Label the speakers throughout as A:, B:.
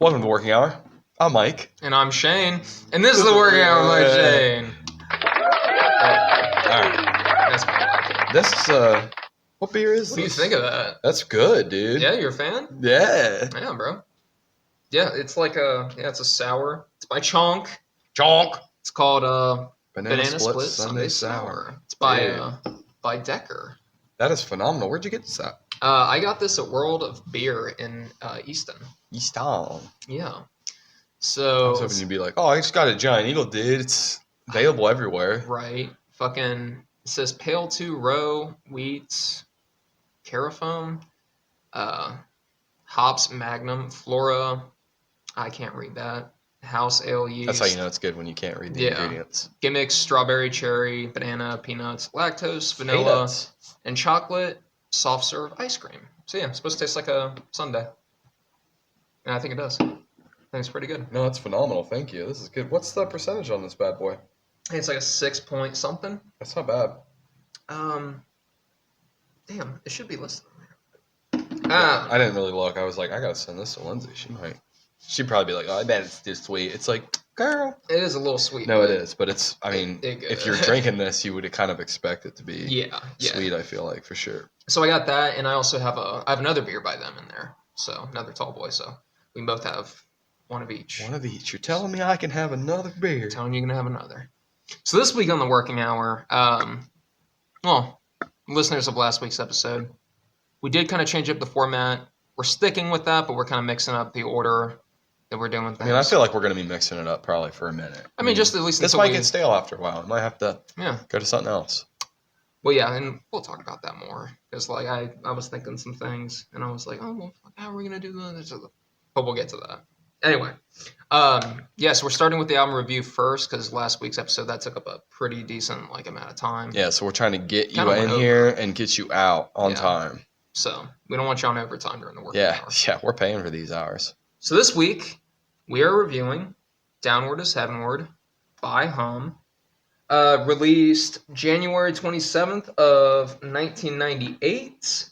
A: Welcome to Working Hour. I'm Mike.
B: And I'm Shane. And this is the Working Hour with Mike Shane.
A: Alright.
B: That's my
A: This, what beer is this?
B: What do you think of that?
A: That's good, dude.
B: Yeah, you're a fan?
A: Yeah.
B: Yeah, bro. Yeah, it's like it's a sour. It's by Chonk.
A: Chonk.
B: It's called
A: Banana Split
B: Sunday Sour. It's by Decker.
A: That is phenomenal. Where'd you get this at?
B: I got this at World of Beer in Easton.
A: Easton.
B: Yeah.
A: So I was hoping you'd be like, I just got a Giant Eagle, dude. It's available everywhere.
B: Right. Fucking, it says Pale 2 Row, Wheat, Carafoam, Hops Magnum, Flora, I can't read that, House Ale Yeast.
A: That's how you know it's good, when you can't read the ingredients.
B: Gimmicks, strawberry, cherry, banana, peanuts, lactose, vanilla, and chocolate soft serve ice cream. So yeah, it's supposed to taste like a sundae. And I think it does. I think it's pretty good.
A: No, that's phenomenal. Thank you. This is good. What's the percentage on this bad boy?
B: I think it's like a 6 point something.
A: That's not bad.
B: Damn, it should be listed on there.
A: I didn't really look. I was like, I gotta send this to Lindsay. She'd probably be like, I bet it's too sweet. It's like, girl.
B: It is a little sweet.
A: No, it is, but it's, if you're drinking this, you would kind of expect it to be sweet, I feel like, for sure.
B: So I got that, and I also have another beer by them in there. So, another tall boy. So, we both have one of each.
A: One of each. You're telling me I can have another beer.
B: I'm telling you can have another. So, this week on the Working Hour, listeners of last week's episode, we did kind of change up the format. We're sticking with that, but we're kind of mixing up the order that we're doing things.
A: I feel like we're going to be mixing it up probably for a minute.
B: Just at least
A: this might get stale after a while. We might have to go to something else.
B: Well, yeah, and we'll talk about that more. Because, I was thinking some things, and I was like, how are we going to do this? But we'll get to that. Anyway, so we're starting with the album review first, because last week's episode, that took up a pretty decent, amount of time.
A: Yeah, so we're trying to get you in here and get you out on time.
B: So, we don't want you on overtime during the working hour.
A: Yeah, we're paying for these hours.
B: So, this week, we are reviewing Downward is Heavenward by Hum. Released January 27th of 1998.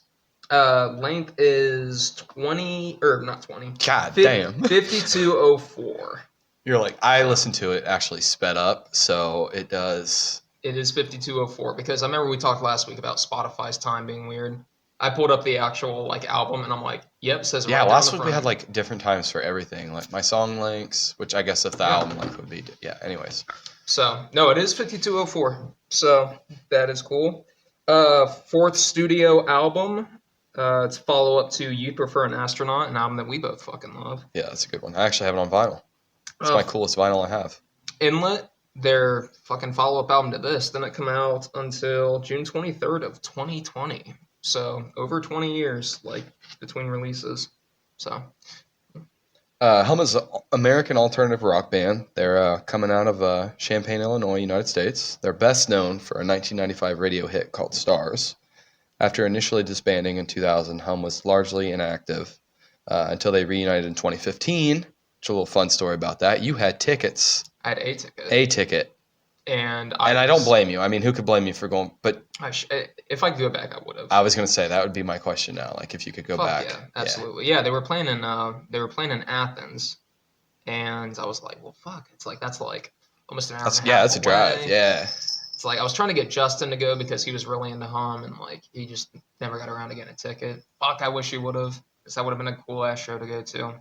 B: Length is 52:04.
A: You're like, I listened to it actually sped up, so it does.
B: It is 52:04 because I remember we talked last week about Spotify's time being weird. I pulled up the actual album and I'm like, yep, it says right
A: last
B: down
A: week we had different times for everything, like my song lengths, which I guess if the album length would be anyways.
B: So no, it is 52:04. So that is cool. Fourth studio album. It's a follow up to You'd Prefer an Astronaut, an album that we both fucking love.
A: Yeah, that's a good one. I actually have it on vinyl. It's my coolest vinyl I have.
B: Inlet, their fucking follow up album to this, didn't come out until June 23rd of 2020. So over 20 years, between releases. So
A: Hum is an American alternative rock band. They're coming out of Champaign, Illinois, United States. They're best known for a 1995 radio hit called Stars. After initially disbanding in 2000, Hum was largely inactive until they reunited in 2015. Which is a little fun story about that. You had tickets.
B: I had a ticket.
A: A ticket.
B: And
A: I don't blame you. Who could blame you for going? But
B: if I could go back, I would have.
A: I was going to say that would be my question now. If you could go back.
B: Yeah, absolutely. Yeah, they were playing in Athens, and I was like, well, fuck. It's that's almost an hour.
A: That's a drive. Yeah.
B: It's I was trying to get Justin to go because he was really into Hum, and he just never got around to getting a ticket. Fuck, I wish he would have, because that would have been a cool ass show to go to.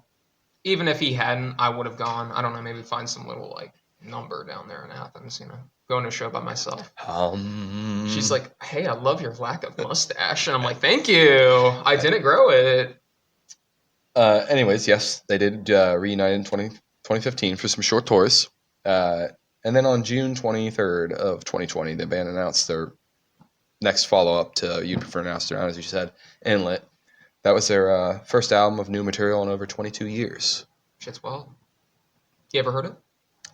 B: Even if he hadn't, I would have gone. I don't know, maybe find some little number down there in Athens, going to a show by myself. She's like, hey, I love your lack of mustache. And I'm like, thank you. I didn't grow it.
A: Anyways, yes, they did reunite in 2015 for some short tours. And then on June 23rd of 2020, the band announced their next follow-up to You'd Prefer an Astronaut, as you said, Inlet. That was their first album of new material in over 22 years.
B: Shit's wild. You ever heard it?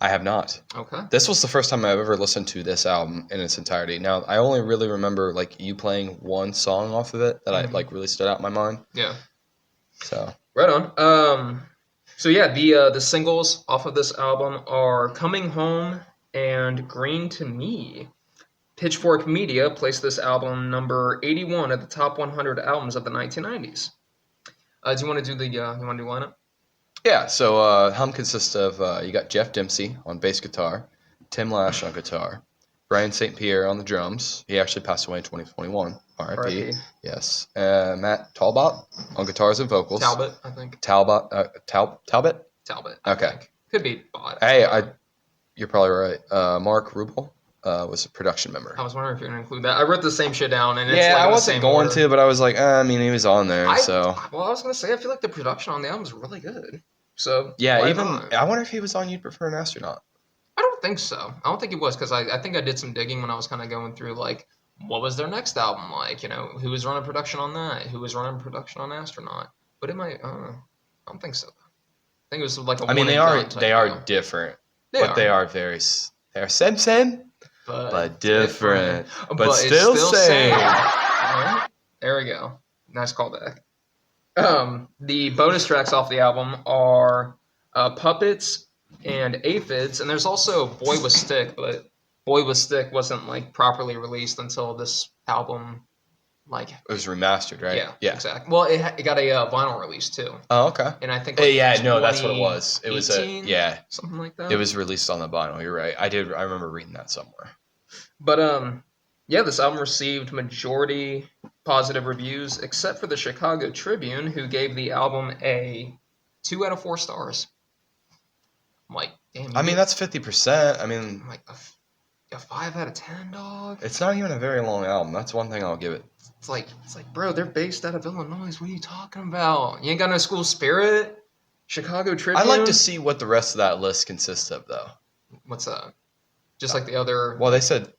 A: I have not.
B: Okay.
A: This was the first time I've ever listened to this album in its entirety. Now, I only really remember you playing one song off of it that I really stood out in my mind.
B: Yeah.
A: So.
B: Right on. So yeah, the singles off of this album are Coming Home and Green to Me. Pitchfork Media placed this album number 81 at the top 100 albums of the 1990s. Do you want to do lineup?
A: Yeah, so Hum consists of you got Jeff Dempsey on bass guitar, Tim Lash on guitar, Brian St. Pierre on the drums. He actually passed away in 2021. R.I.P.
B: R.I.P.
A: Yes. Matt Talbot on guitars and vocals.
B: Talbot, I think.
A: Talbot. Talbot?
B: Talbot.
A: Okay.
B: I think. Could be Bot.
A: Hey, you're probably right. Mark Rubel was a production member.
B: I was wondering if you're gonna include that. I wrote the same shit down, and it's
A: Yeah,
B: like
A: I
B: in the
A: wasn't
B: same
A: going
B: order.
A: to, but I was like, I mean, he was on there, so.
B: Well, I was gonna say I feel like the production on the album is really good. So
A: Yeah,
B: why
A: even
B: not?
A: I wonder if he was on You'd Prefer an Astronaut.
B: I don't think so. I don't think it was because I think I did some digging when I was kind of going through like what was their next album like. You know, who was running production on that? Who was running production on Astronaut? But it might. I don't know. I don't think so. I think it was like a.
A: I mean,
B: one and done type
A: they are
B: deal.
A: different,
B: They
A: but
B: are.
A: they are they're same, but different, but
B: it's
A: still same.
B: All right. There we go. Nice callback. The bonus tracks off the album are Puppets and Aphids, and there's also Boy with Stick, but Boy with Stick wasn't like properly released until this album, like
A: It was remastered, right?
B: yeah. Exactly. Well, it got a vinyl release too,
A: Oh, okay.
B: and I think
A: Yeah, no, that's what it was. It was
B: 2018, something like that.
A: It was released on the vinyl. You're right. I remember reading that somewhere.
B: But yeah, this album received majority positive reviews, except for the Chicago Tribune, who gave the album a 2 out of 4 stars. I'm like, damn.
A: I mean, that's 50%. I mean,
B: I'm like a 5 out of 10, dog.
A: it's not even a very long album. That's one thing I'll give it.
B: It's like, bro, they're based out of Illinois. What are you talking about? You ain't got no school spirit. Chicago Tribune.
A: I'd like to see what the rest of that list consists of, though.
B: What's that? Just like the other.
A: Well, they said.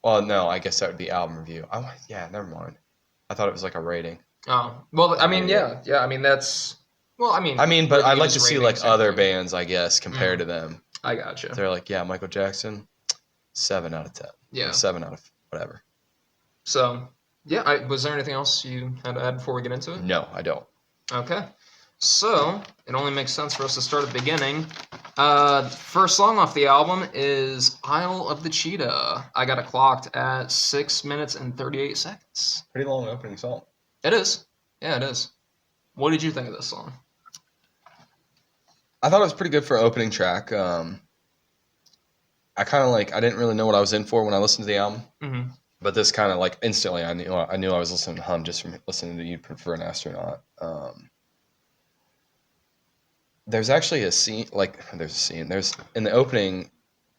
A: Well, no, I guess that would be album review. Yeah, never mind. I thought it was like a rating.
B: Oh, well, I mean, yeah. I mean, that's. Well, I mean,
A: but I'd like to
B: reviews,
A: see
B: ratings,
A: like other
B: everything.
A: bands, I guess, compared to them.
B: I gotcha.
A: They're like, yeah, Michael Jackson, 7 out of 10.
B: Yeah.
A: Or 7 out of whatever.
B: So, yeah, was there anything else you had to add before we get into it?
A: No, I don't.
B: Okay. So, it only makes sense for us to start at the beginning. First song off the album is Isle of the Cheetah. I got it clocked at 6 minutes and 38 seconds.
A: Pretty long opening song.
B: It is. Yeah, it is. What did you think of this song?
A: I thought it was pretty good for an opening track. I kind of I didn't really know what I was in for when I listened to the album.
B: Mm-hmm.
A: But this kind of instantly I knew I was listening to Hum just from listening to You'd Prefer an Astronaut. There's actually a scene there's in the opening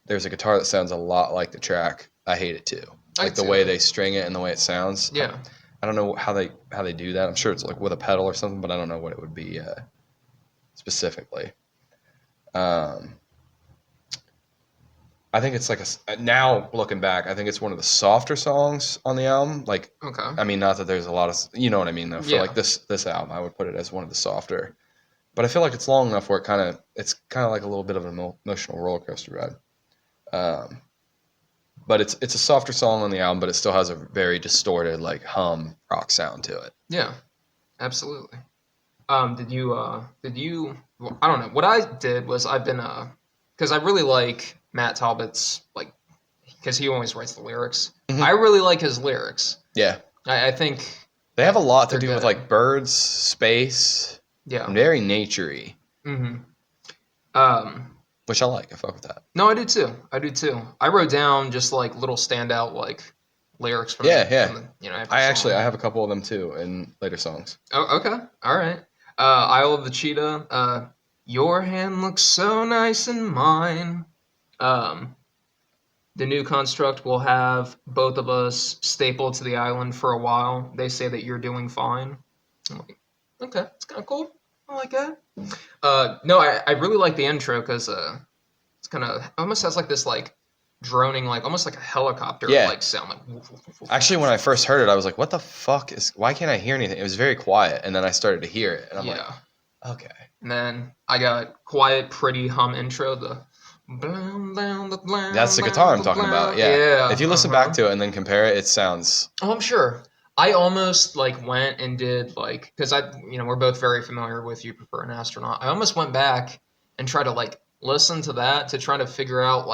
A: there's a guitar that sounds a lot like the track I Hate It Too. Like the way they string it and the way it sounds.
B: Yeah.
A: I don't know how they do that. I'm sure it's like with a pedal or something, but I don't know what it would be specifically. I think it's now looking back, I think it's one of the softer songs on the album.
B: Okay.
A: I mean, not that there's a lot of, you know what I mean though. For
B: Yeah.
A: this album, I would put it as one of the softer. But I feel like it's long enough where it's kind of like a little bit of an emotional roller coaster ride. But it's a softer song on the album, but it still has a very distorted Hum rock sound to it.
B: Yeah, absolutely. Did you, well, I don't know. What I did was I've been, because I really like Matt Talbot's, because he always writes the lyrics.
A: Mhm.
B: I really like his lyrics.
A: Yeah.
B: I think.
A: They have a lot to do
B: They're
A: with
B: good.
A: birds, space,
B: Yeah.
A: and very naturey,
B: Mm-hmm.
A: which I like. I fuck with that.
B: No, I do too. I wrote down just little standout lyrics from
A: Yeah.
B: from the, every
A: I
B: song.
A: have a couple of them too in later songs.
B: Oh, okay. All right. Isle of the Cheetah. Your hand looks so nice in mine. The new construct will have both of us stapled to the island for a while. They say that you're doing fine. I'm like, okay, it's kind of cool. I like that. No, I really like the intro because it's kind of almost has this droning almost like a helicopter sound woof, woof, woof, woof.
A: Actually, when I first heard it, I was like, "What the fuck why can't I hear anything?" It was very quiet, and then I started to hear it, and I'm like, "Okay."
B: And then I got quiet, pretty hum intro.
A: That's the guitar I'm talking about. Yeah. If you listen back to it and then compare it, it sounds.
B: Oh, I'm sure. I almost went and did because we're both very familiar with You Prefer an Astronaut. I almost went back and tried to listen to that to try to figure out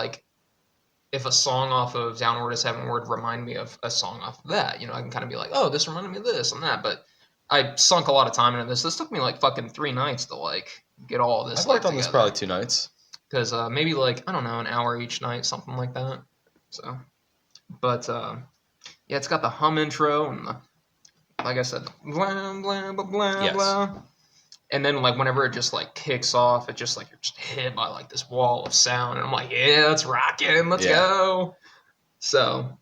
B: if a song off of Downward is Heavenward remind me of a song off of that. I can kind of be like, oh, this reminded me of this and that. But I sunk a lot of time into this. This took me fucking 3 nights to get all this.
A: I've
B: like
A: worked on this
B: together.
A: probably 2 nights.
B: Because maybe like I don't know, an hour each night, something like that. So, but yeah, it's got the hum intro and like I said, blah blah blah blah
A: Yes.
B: blah. And then like whenever it just like kicks off, it just like you're just hit by like this wall of sound, and I'm like, yeah, it's rocking, let's
A: Yeah.
B: go. So,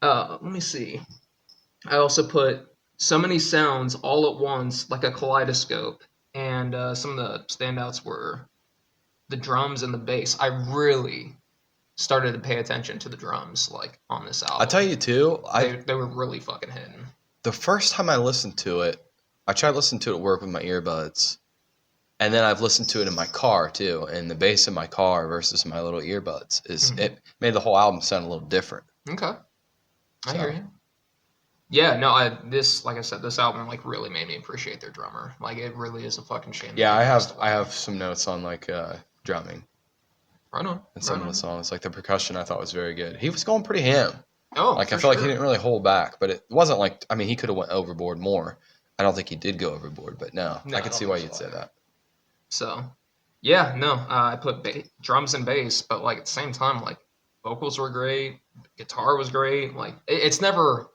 B: let me see. I also put so many sounds all at once, like a kaleidoscope, and some of the standouts were the drums and the bass. I really started to pay attention to the drums like on this album.
A: I tell you too,
B: they were really fucking hitting.
A: the first time I listened to it, I tried listening to it at work with my earbuds. And then I've listened to it in my car too, and the bass in my car versus my little earbuds it made the whole album sound a little different.
B: Okay, I
A: So.
B: hear you. Yeah, no, like I said, this album like really made me appreciate their drummer. Like it really is a fucking shame.
A: Yeah,
B: that he passed
A: I
B: away.
A: have some notes on like drumming
B: Right on.
A: and some
B: Right
A: of the
B: on.
A: songs. Like the percussion, I thought was very good. He was going pretty ham.
B: Oh,
A: Like I
B: for
A: feel like he
B: sure.
A: didn't really hold back, but it wasn't like I mean he could have went overboard more. I don't think he did go overboard, but no
B: No,
A: I could
B: don't
A: see why
B: think
A: you'd
B: so,
A: say that.
B: So, yeah, no, I put drums and bass, but like at the same time, like vocals were great, guitar was great. Like it's never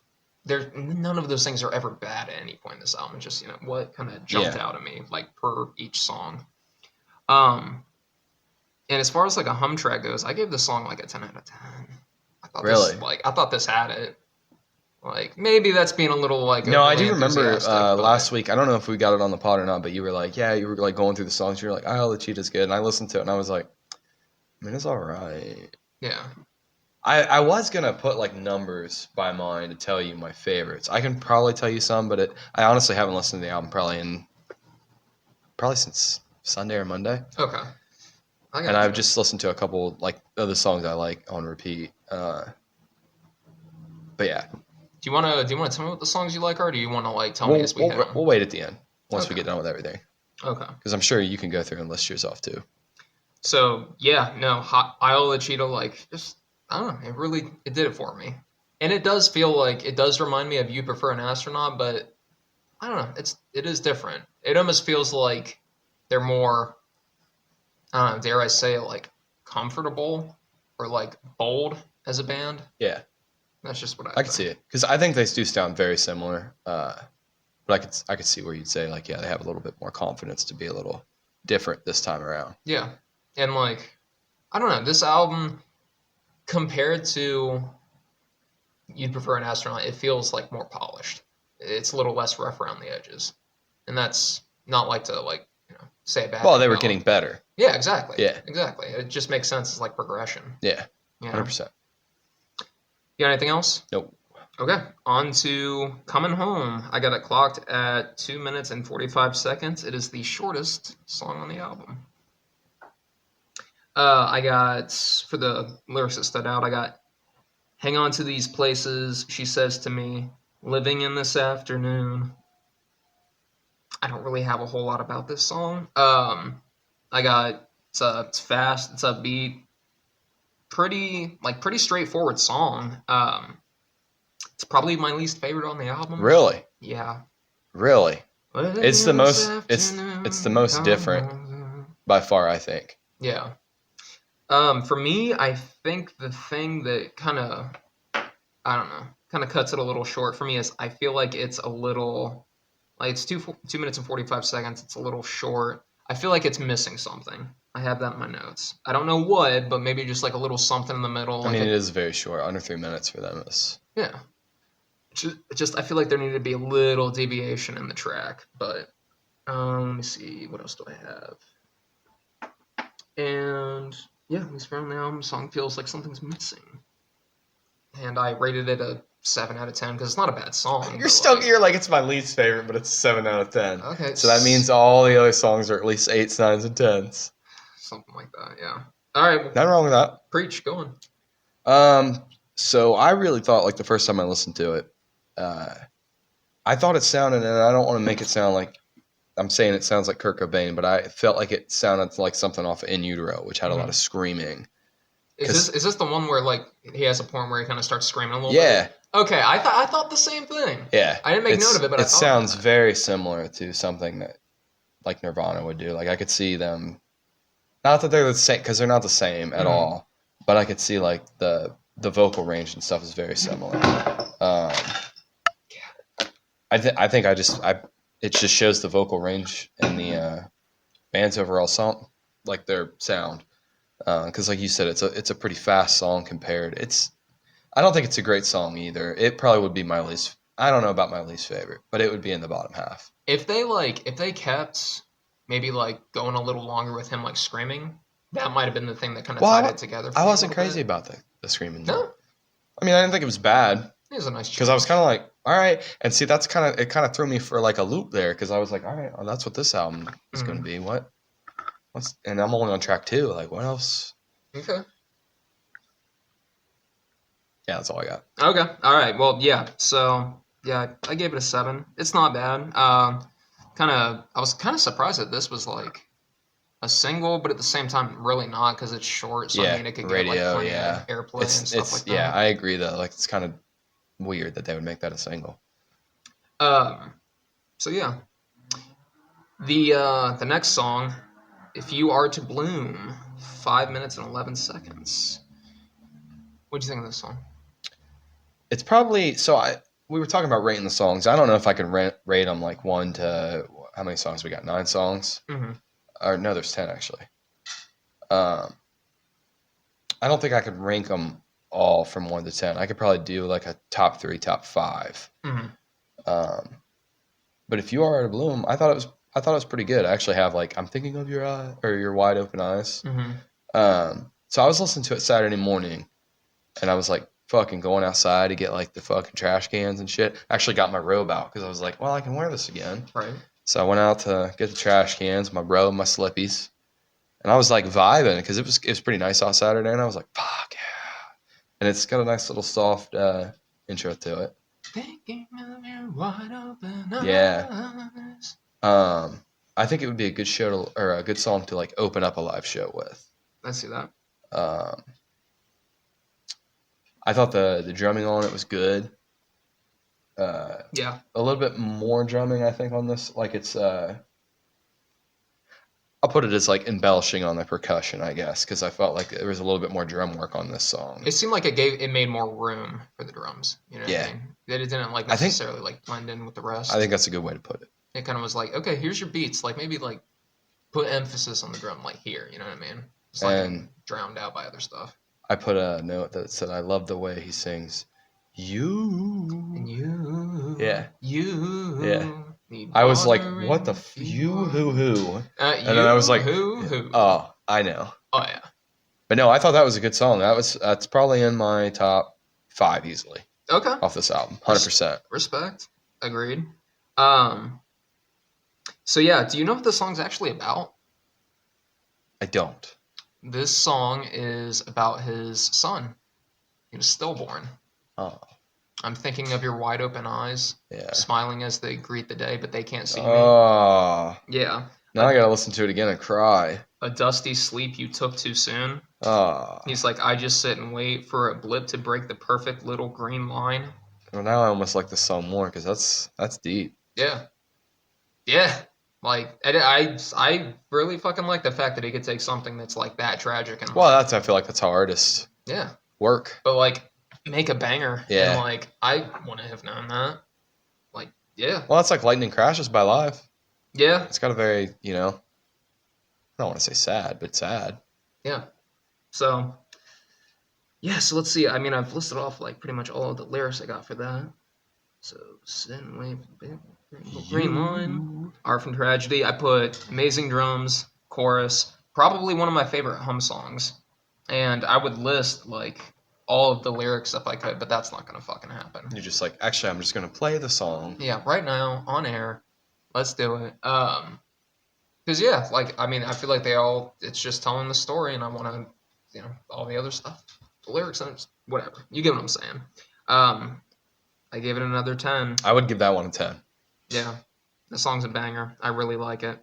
B: there. None of those things are ever bad at any point in this album. It's just what kind of jumped
A: Yeah.
B: out at me like per each song. Um, and as far as like a hum track goes, I gave this song like a 10 out of 10. I thought
A: Really?
B: I thought this had it. Like maybe that's being a little like
A: No, I
B: overly
A: do remember
B: enthusiastic, but
A: last week. I don't know if we got it on the pod or not, but you were like, yeah, you were like going through the songs. You were like, oh, the cheetah's good, and I listened to it, and I was like, I mean, it's all right.
B: yeah.
A: I was gonna put like numbers by mine to tell you my favorites. I can probably tell you some, but I honestly haven't listened to the album probably since Sunday or Monday,
B: Okay. I
A: and
B: got
A: I've
B: you.
A: just listened to a couple like other songs I like on repeat. But yeah,
B: Do you wanna tell me what the songs you like are? Or do you wanna like tell me
A: we'll
B: as we hit them?
A: we'll wait at the end once we
B: Okay.
A: get done with everything,
B: Okay.
A: because I'm sure you can go through and list yours off too.
B: So yeah, no, Isle of Cheeto, like just I don't know, it did it for me, and it does feel like it does remind me of You Prefer an Astronaut, but I don't know, it is different. It almost feels like they're more, I don't know, dare I say, like comfortable or like bold as a band.
A: Yeah,
B: That's just what I
A: I can
B: think.
A: see it because I think they do sound very similar. But I could see where you'd say like, yeah, they have a little bit more confidence to be a little different this time around.
B: Yeah, and like I don't know, this album compared to You'd Prefer an Astronaut, it feels like more polished. It's a little less rough around the edges, and that's not like to like say a bad.
A: Well,
B: thing
A: they were
B: about
A: getting
B: it.
A: better.
B: Yeah, exactly.
A: Yeah.
B: Exactly. It just makes sense as like progression.
A: Yeah,
B: You know.
A: 100%.
B: You got anything else?
A: Nope.
B: Okay. On to Coming Home. I got it clocked at 2 minutes and 45 seconds. It is the shortest song on the album. I got for the lyrics that stood out. I got hang on to these places, she says to me, living in this afternoon. I don't really have a whole lot about this song. I got it's fast, it's upbeat, pretty straightforward song. It's probably my least favorite on the album.
A: Really?
B: Yeah.
A: Really?
B: Living
A: It's the
B: in this
A: most it's the
B: afternoon,
A: most
B: come
A: different
B: on.
A: by far, I think.
B: Yeah. For me, I think the thing that kind of, I don't know, kind of cuts it a little short for me is I feel like it's a little, like it's 2 minutes and 45 seconds. It's a little short. I feel like it's missing something. I have that in my notes. I don't know what, but maybe just like a little something in the middle.
A: I
B: Like
A: mean, it is very short, under 3 minutes for them.
B: yeah. Just I feel like there needed to be a little deviation in the track. But let me see, what else do I have? And yeah, at least from the album, song feels like something's missing. And I rated it a 7 out of 10 because it's not a bad song.
A: You're like it's my least favorite, but it's a 7 out of 10.
B: Okay.
A: So that means all the other songs are at least 8s, 9s, and 10s.
B: Something like that, yeah. All right.
A: Nothing wrong with that.
B: Preach, go on.
A: So I really thought like the first time I listened to it, I thought it sounded, and I don't want to make it sound like I'm saying it sounds like Kurt Cobain, but I felt like it sounded like something off of In Utero, which had a lot of screaming.
B: Is this the one where like he has a point where he kind of starts screaming a little
A: Yeah.
B: bit? Okay, I thought the same thing.
A: Yeah.
B: I didn't make note of it, but
A: it sounds very similar to something that like Nirvana would do. Like I could see them, not that they're the same, because they're not the same at all, but I could see like the vocal range and stuff is very similar. I think it just shows the vocal range and the band's overall song, like their sound. Because like you said, it's a pretty fast song compared. I don't think it's a great song either. It probably would be my least. I don't know about my least favorite, but it would be in the bottom half.
B: If they kept maybe like going a little longer with him like screaming, that might have been the thing that kind of tied it together. For
A: I
B: me
A: wasn't
B: a little
A: crazy
B: bit.
A: about the screaming.
B: No,
A: I mean I didn't think it was bad
B: it was a nice
A: because I was
B: change.
A: kind of like, all right, and see that's kind of threw me for like a loop there because I was like, all right, well, that's what this album is going to be. What's and I'm only on track 2. Like what else?
B: Okay.
A: Yeah, that's all I got.
B: Okay. All right. Well, yeah. So yeah, I gave it a 7. It's not bad. I was kind of surprised that this was like a single, but at the same time, really not because it's short. So I
A: Yeah,
B: mean, it could get like
A: radio.
B: plenty
A: Yeah,
B: of airplay and stuff like
A: yeah.
B: that.
A: I agree though. Like it's kind of weird that they would make that a single.
B: Um. So yeah, the next song, "If You Are to Bloom," 5 minutes and 11 seconds. What do you think of this song?
A: It's probably so. We were talking about rating the songs. I don't know if I could rate them like 1 to how many songs we got? 9 songs,
B: Mm-hmm.
A: or no, there's 10 actually. Um, I don't think I could rank them all from 1 to 10. I could probably do like a top 3, top 5.
B: Mm-hmm.
A: Um, but if you are to bloom, I thought it was pretty good. I actually have like I'm thinking of your eye or your wide open eyes.
B: Mm-hmm.
A: So I was listening to it Saturday morning, and I was like fucking going outside to get like the fucking trash cans and shit. I actually got my robe out because I was like, well, I can wear this again.
B: Right.
A: So I went out to get the trash cans, my robe, my slippies, and I was like vibing because it was pretty nice out Saturday, and I was like, fuck yeah. And it's got a nice little soft intro to it.
B: Thinking of your wide open
A: Yeah.
B: eyes.
A: I think it would be a good show or a good song to like open up a live show with.
B: I see that.
A: Um, I thought the drumming on it was good.
B: Yeah.
A: A little bit more drumming, I think, on this. Like it's, I'll put it as like embellishing on the percussion, I guess, because I felt like there was a little bit more drum work on this song.
B: It seemed like it made more room for the drums. You know what I mean? That it didn't like necessarily like blend in with the rest.
A: I think that's a good way to put it.
B: It kind of was like, okay, here's your beats. Like maybe like put emphasis on the drum, like here. You know what I mean? It's like
A: And
B: drowned out by other stuff.
A: I put a note that said, "I love the way he sings." You.
B: And you.
A: Yeah.
B: You.
A: Yeah.
B: need
A: I was like,
B: water
A: "What the
B: if
A: you
B: want-
A: who?"
B: And
A: then I was like,
B: who?
A: "Oh, I know."
B: Oh yeah.
A: But no, I thought that was a good song. That's probably in my top 5 easily
B: Okay.
A: off this album, 100%.
B: Respect. Agreed. So yeah, do you know what the song's actually about?
A: I don't.
B: This song is about his son. He was stillborn.
A: Oh,
B: I'm thinking of your wide open eyes,
A: yeah.
B: smiling as they greet the day, but they can't see me.
A: Oh,
B: Yeah.
A: now I gotta listen to it again and cry.
B: A dusty sleep you took too soon.
A: Oh,
B: He's like, I just sit and wait for a blip to break the perfect little green line.
A: well, now I almost like this song more because that's deep.
B: Yeah. Yeah. Like, I really fucking like the fact that he could take something that's like that tragic and
A: Well, I feel like that's how artists
B: yeah,
A: work.
B: but like make a banger.
A: Yeah.
B: And like, I wouldn't have known that. Like, yeah.
A: Well, it's like Lightning Crashes by Live.
B: Yeah.
A: It's got a very, I don't want to say sad, but sad.
B: Yeah. So, yeah, so let's see. I mean, I've listed off like pretty much all of the lyrics I got for that. So, sit and wait for the green line. Art from Tragedy. I put amazing drums, chorus, probably one of my favorite hum songs. And I would list like all of the lyrics if I could, but that's not gonna fucking happen.
A: You're just like, actually, I'm just gonna play the song.
B: Yeah, right now on air. Let's do it. Because yeah, like I mean, I feel like it's just telling the story, and I want to, all the other stuff, the lyrics, and whatever. You get what I'm saying. I gave it another 10.
A: I would give that one a 10.
B: Yeah, the song's a banger. I really like it.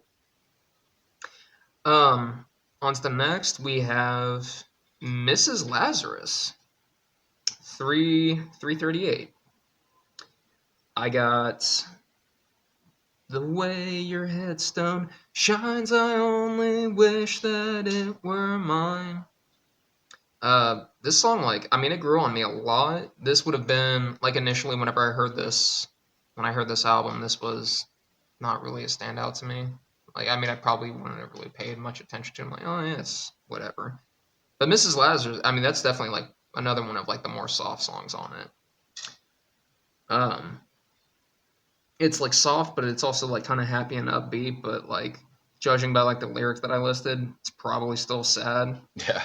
B: On to the next, we have Mrs. Lazarus, 338. I got The way your headstone shines, I only wish that it were mine. This song, like, I mean, it grew on me a lot. This would have been like initially whenever I heard this, when I heard this album, this was not really a standout to me. Like, I mean, I probably wouldn't have really paid much attention to it. I'm like, oh, yeah, it's whatever. But Mrs. Lazarus, I mean, that's definitely like another one of like the more soft songs on it. Um, it's like soft, but it's also like kind of happy and upbeat. But like, judging by like the lyrics that I listed, it's probably still sad.
A: Yeah.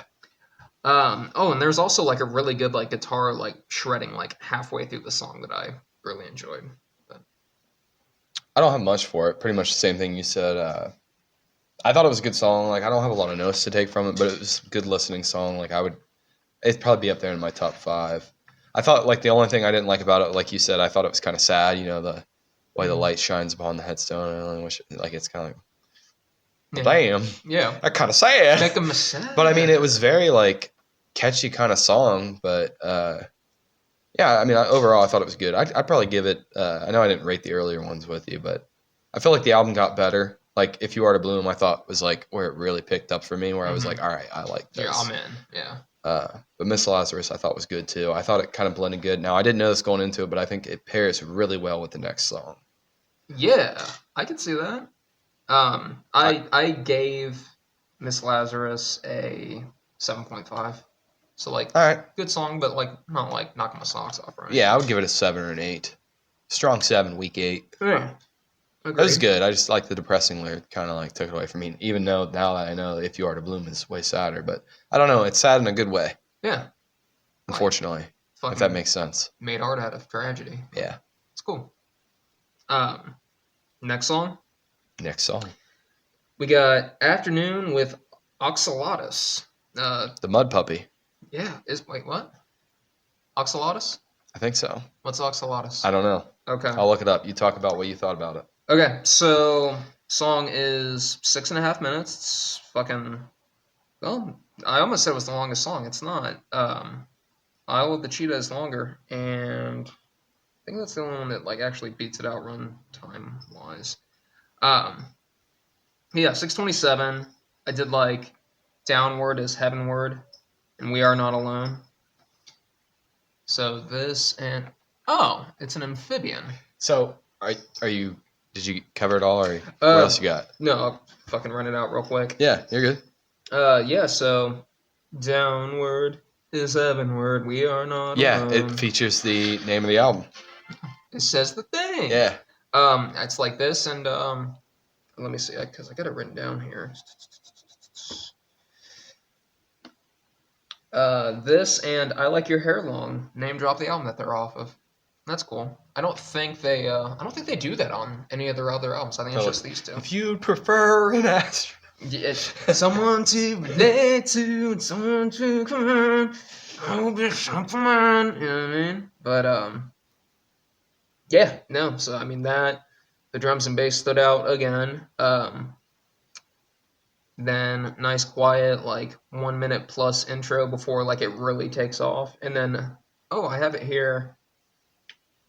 B: Oh, and there's also like a really good like guitar like shredding like halfway through the song that I really enjoyed. But
A: I don't have much for it. Pretty much the same thing you said. I thought it was a good song. Like I don't have a lot of notes to take from it, but it was a good listening song. Like it'd probably be up there in my top 5. I thought like the only thing I didn't like about it, like you said, I thought it was kind of sad. You know, the way the light shines upon the headstone. I only wish like it's kind of like,
B: yeah,
A: damn,
B: yeah,
A: that kind of sad.
B: make them sad.
A: But I mean, it was very like catchy kind of song. But yeah, I mean, overall, I thought it was good. I'd probably give it. I know I didn't rate the earlier ones with you, but I feel like the album got better. Like If You Are to Bloom, I thought was like where it really picked up for me, where I was like, all right, I like this.
B: Yeah, I'm in. Yeah.
A: But Miss Lazarus, I thought was good too. I thought it kind of blended good. Now I didn't know this going into it, but I think it pairs really well with the next song.
B: Yeah, I could see that. I gave Miss Lazarus a 7.5. So like,
A: All right,
B: good song, but like not like knocking my socks off, right?
A: yeah, I would give it a 7 or an 8. Strong 7, weak 8.
B: Yeah.
A: It was good. I just like the depressing lyric, kind of like took it away from me. Even though now that I know If You Are to Bloom is way sadder, but I don't know. It's sad in a good way,
B: Yeah.
A: unfortunately, if that makes sense.
B: Made art out of tragedy.
A: Yeah.
B: It's cool. Next song.
A: Next song.
B: We got Afternoon with Oxalatus.
A: The Mud Puppy.
B: Yeah. Wait, what? Oxalatus?
A: I think so.
B: What's Oxalatus?
A: I don't know.
B: Okay.
A: I'll look it up. You talk about what you thought about it.
B: Okay, so song is 6.5 minutes. It's fucking, well, I almost said it was the longest song. It's not. Isle of the Cheetah is longer, and I think that's the only one that like actually beats it out run time wise. Yeah, 6:27. I did like Downward is Heavenward, and We Are Not Alone. So this and it's an amphibian.
A: So are you? Did you cover it all, or what else you got?
B: No, I'll fucking run it out real quick.
A: Yeah, you're good.
B: Yeah, so Downward is Heavenward, we are not
A: Yeah,
B: alone.
A: it features the name of the album.
B: It says the thing.
A: Yeah.
B: It's like this, and let me see, because I got it written down here. This and I Like Your Hair Long name drop the album that they're off of. That's cool. I don't think they do that on any of their other albums. I think it's just these two.
A: If you prefer an astronaut.
B: Yeah, someone to relate to and someone to come on. I'll be Superman. You know what I mean? But yeah, no. So I mean that the drums and bass stood out again. Then nice quiet like 1 minute plus intro before like it really takes off, and then I have it here.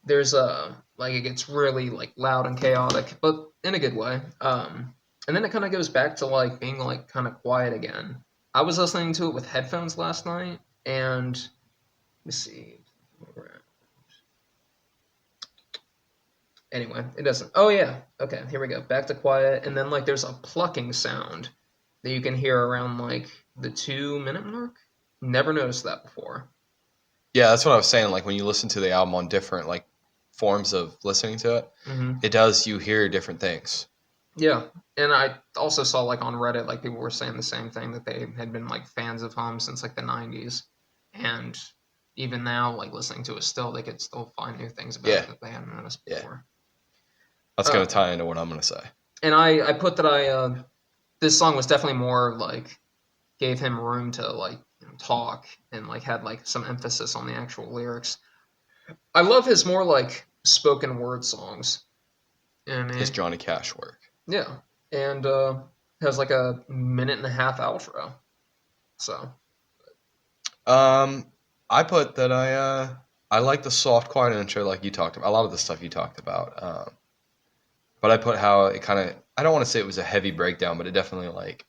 B: There's like it gets really like loud and chaotic, but in a good way. And then it kind of goes back to like being like kind of quiet again. I was listening to it with headphones last night, and let me see. Anyway, it doesn't. Oh yeah, okay, here we go. Back to quiet, and then like there's a plucking sound that you can hear around like the 2 minute mark. Never noticed that before.
A: Yeah, that's what I was saying. Like when you listen to the album on different like forms of listening to it, it does. You hear different things.
B: Yeah, and I also saw like on Reddit, like people were saying the same thing, that they had been like fans of Hum since like the 90s, and even now, like listening to it still, they could still find new things about it that they hadn't noticed before.
A: That's gonna tie into what I'm gonna say.
B: And I put that this song was definitely more like gave him room to like talk and like had like some emphasis on the actual lyrics. I love his more like spoken word songs. And
A: His Johnny Cash work.
B: Yeah, and has like a 1.5-minute outro. So,
A: I put that I like the soft, quiet intro, like you talked about. A lot of the stuff you talked about. But I put how it kind of, I don't want to say it was a heavy breakdown, but it definitely like,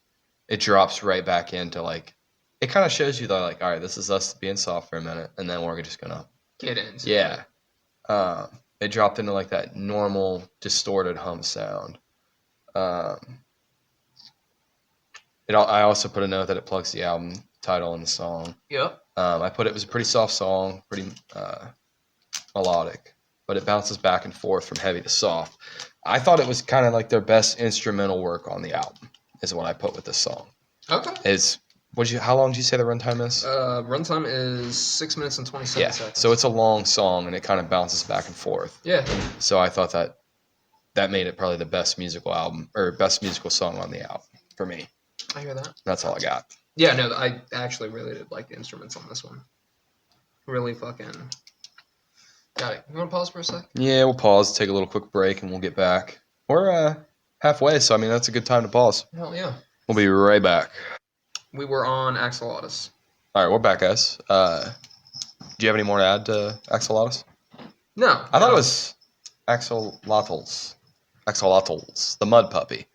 A: it drops right back into like, it kind of shows you that like, all right, this is us being soft for a minute, and then we're just gonna,
B: Get into it.
A: yeah. It dropped into like that normal distorted hum sound. Um, I also put a note that it plugs the album title and the song.
B: Yep.
A: I put it was a pretty soft song, pretty melodic, but it bounces back and forth from heavy to soft. I thought it was kind of like their best instrumental work on the album, is what I put with this song.
B: Okay.
A: How long did you say the runtime is?
B: Runtime is 6 minutes and 27 seconds.
A: So it's a long song and it kind of bounces back and forth.
B: Yeah.
A: So I thought that made it probably the best musical album or best musical song on the album for me.
B: I hear that.
A: That's all I got.
B: Yeah, no, I actually really did like the instruments on this one. Really fucking got it. You want to pause for a sec?
A: Yeah, we'll pause, take a little quick break, and we'll get back. We're halfway, so I mean that's a good time to pause.
B: Hell yeah.
A: We'll be right back.
B: We were on Axolotus.
A: All right, we're back, guys. Do you have any more to add to Axolotus?
B: No.
A: I thought it was Axolotls, the Mud Puppy.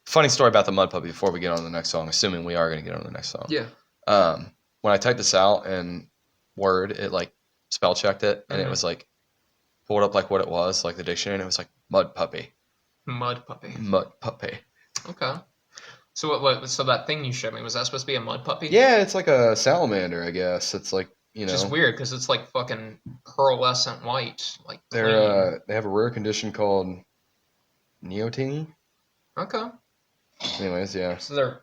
A: Funny story about the Mud Puppy before we get on to the next song, assuming we are going to get on to the next song.
B: Yeah.
A: When I typed this out in Word, it like spell checked it, and it was like pulled up like what it was, like the dictionary, and it was like Mud Puppy.
B: Mud Puppy.
A: Mud Puppy.
B: Okay. So what? So that thing you showed me, was that supposed to be a mud puppy?
A: Yeah, it's like a salamander, I guess. It's like, you know.
B: Just weird because it's like fucking pearlescent white, like
A: They have a rare condition called neoteny.
B: Okay.
A: Anyways, yeah.
B: So they're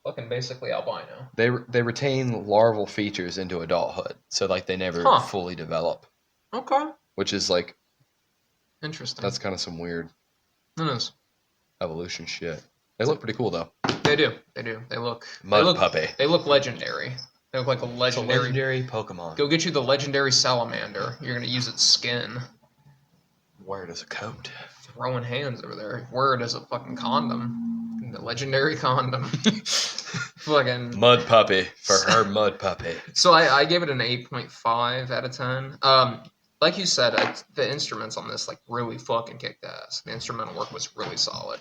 B: fucking basically albino.
A: They retain larval features into adulthood, so like they never fully develop.
B: Okay.
A: Which is like
B: interesting.
A: That's kind of some weird
B: It is.
A: evolution shit. They look pretty cool though.
B: They do. They look
A: puppy.
B: They look legendary. They look like a legendary
A: Pokemon.
B: Go get you the legendary salamander. You're gonna use its skin.
A: Word as a coat.
B: Throwing hands over there. Word as a fucking condom. The legendary condom. Fucking
A: Mud Puppy for her Mud Puppy.
B: So I gave it an 8.5 out of 10. Like you said, the instruments on this like really fucking kicked ass. The instrumental work was really solid.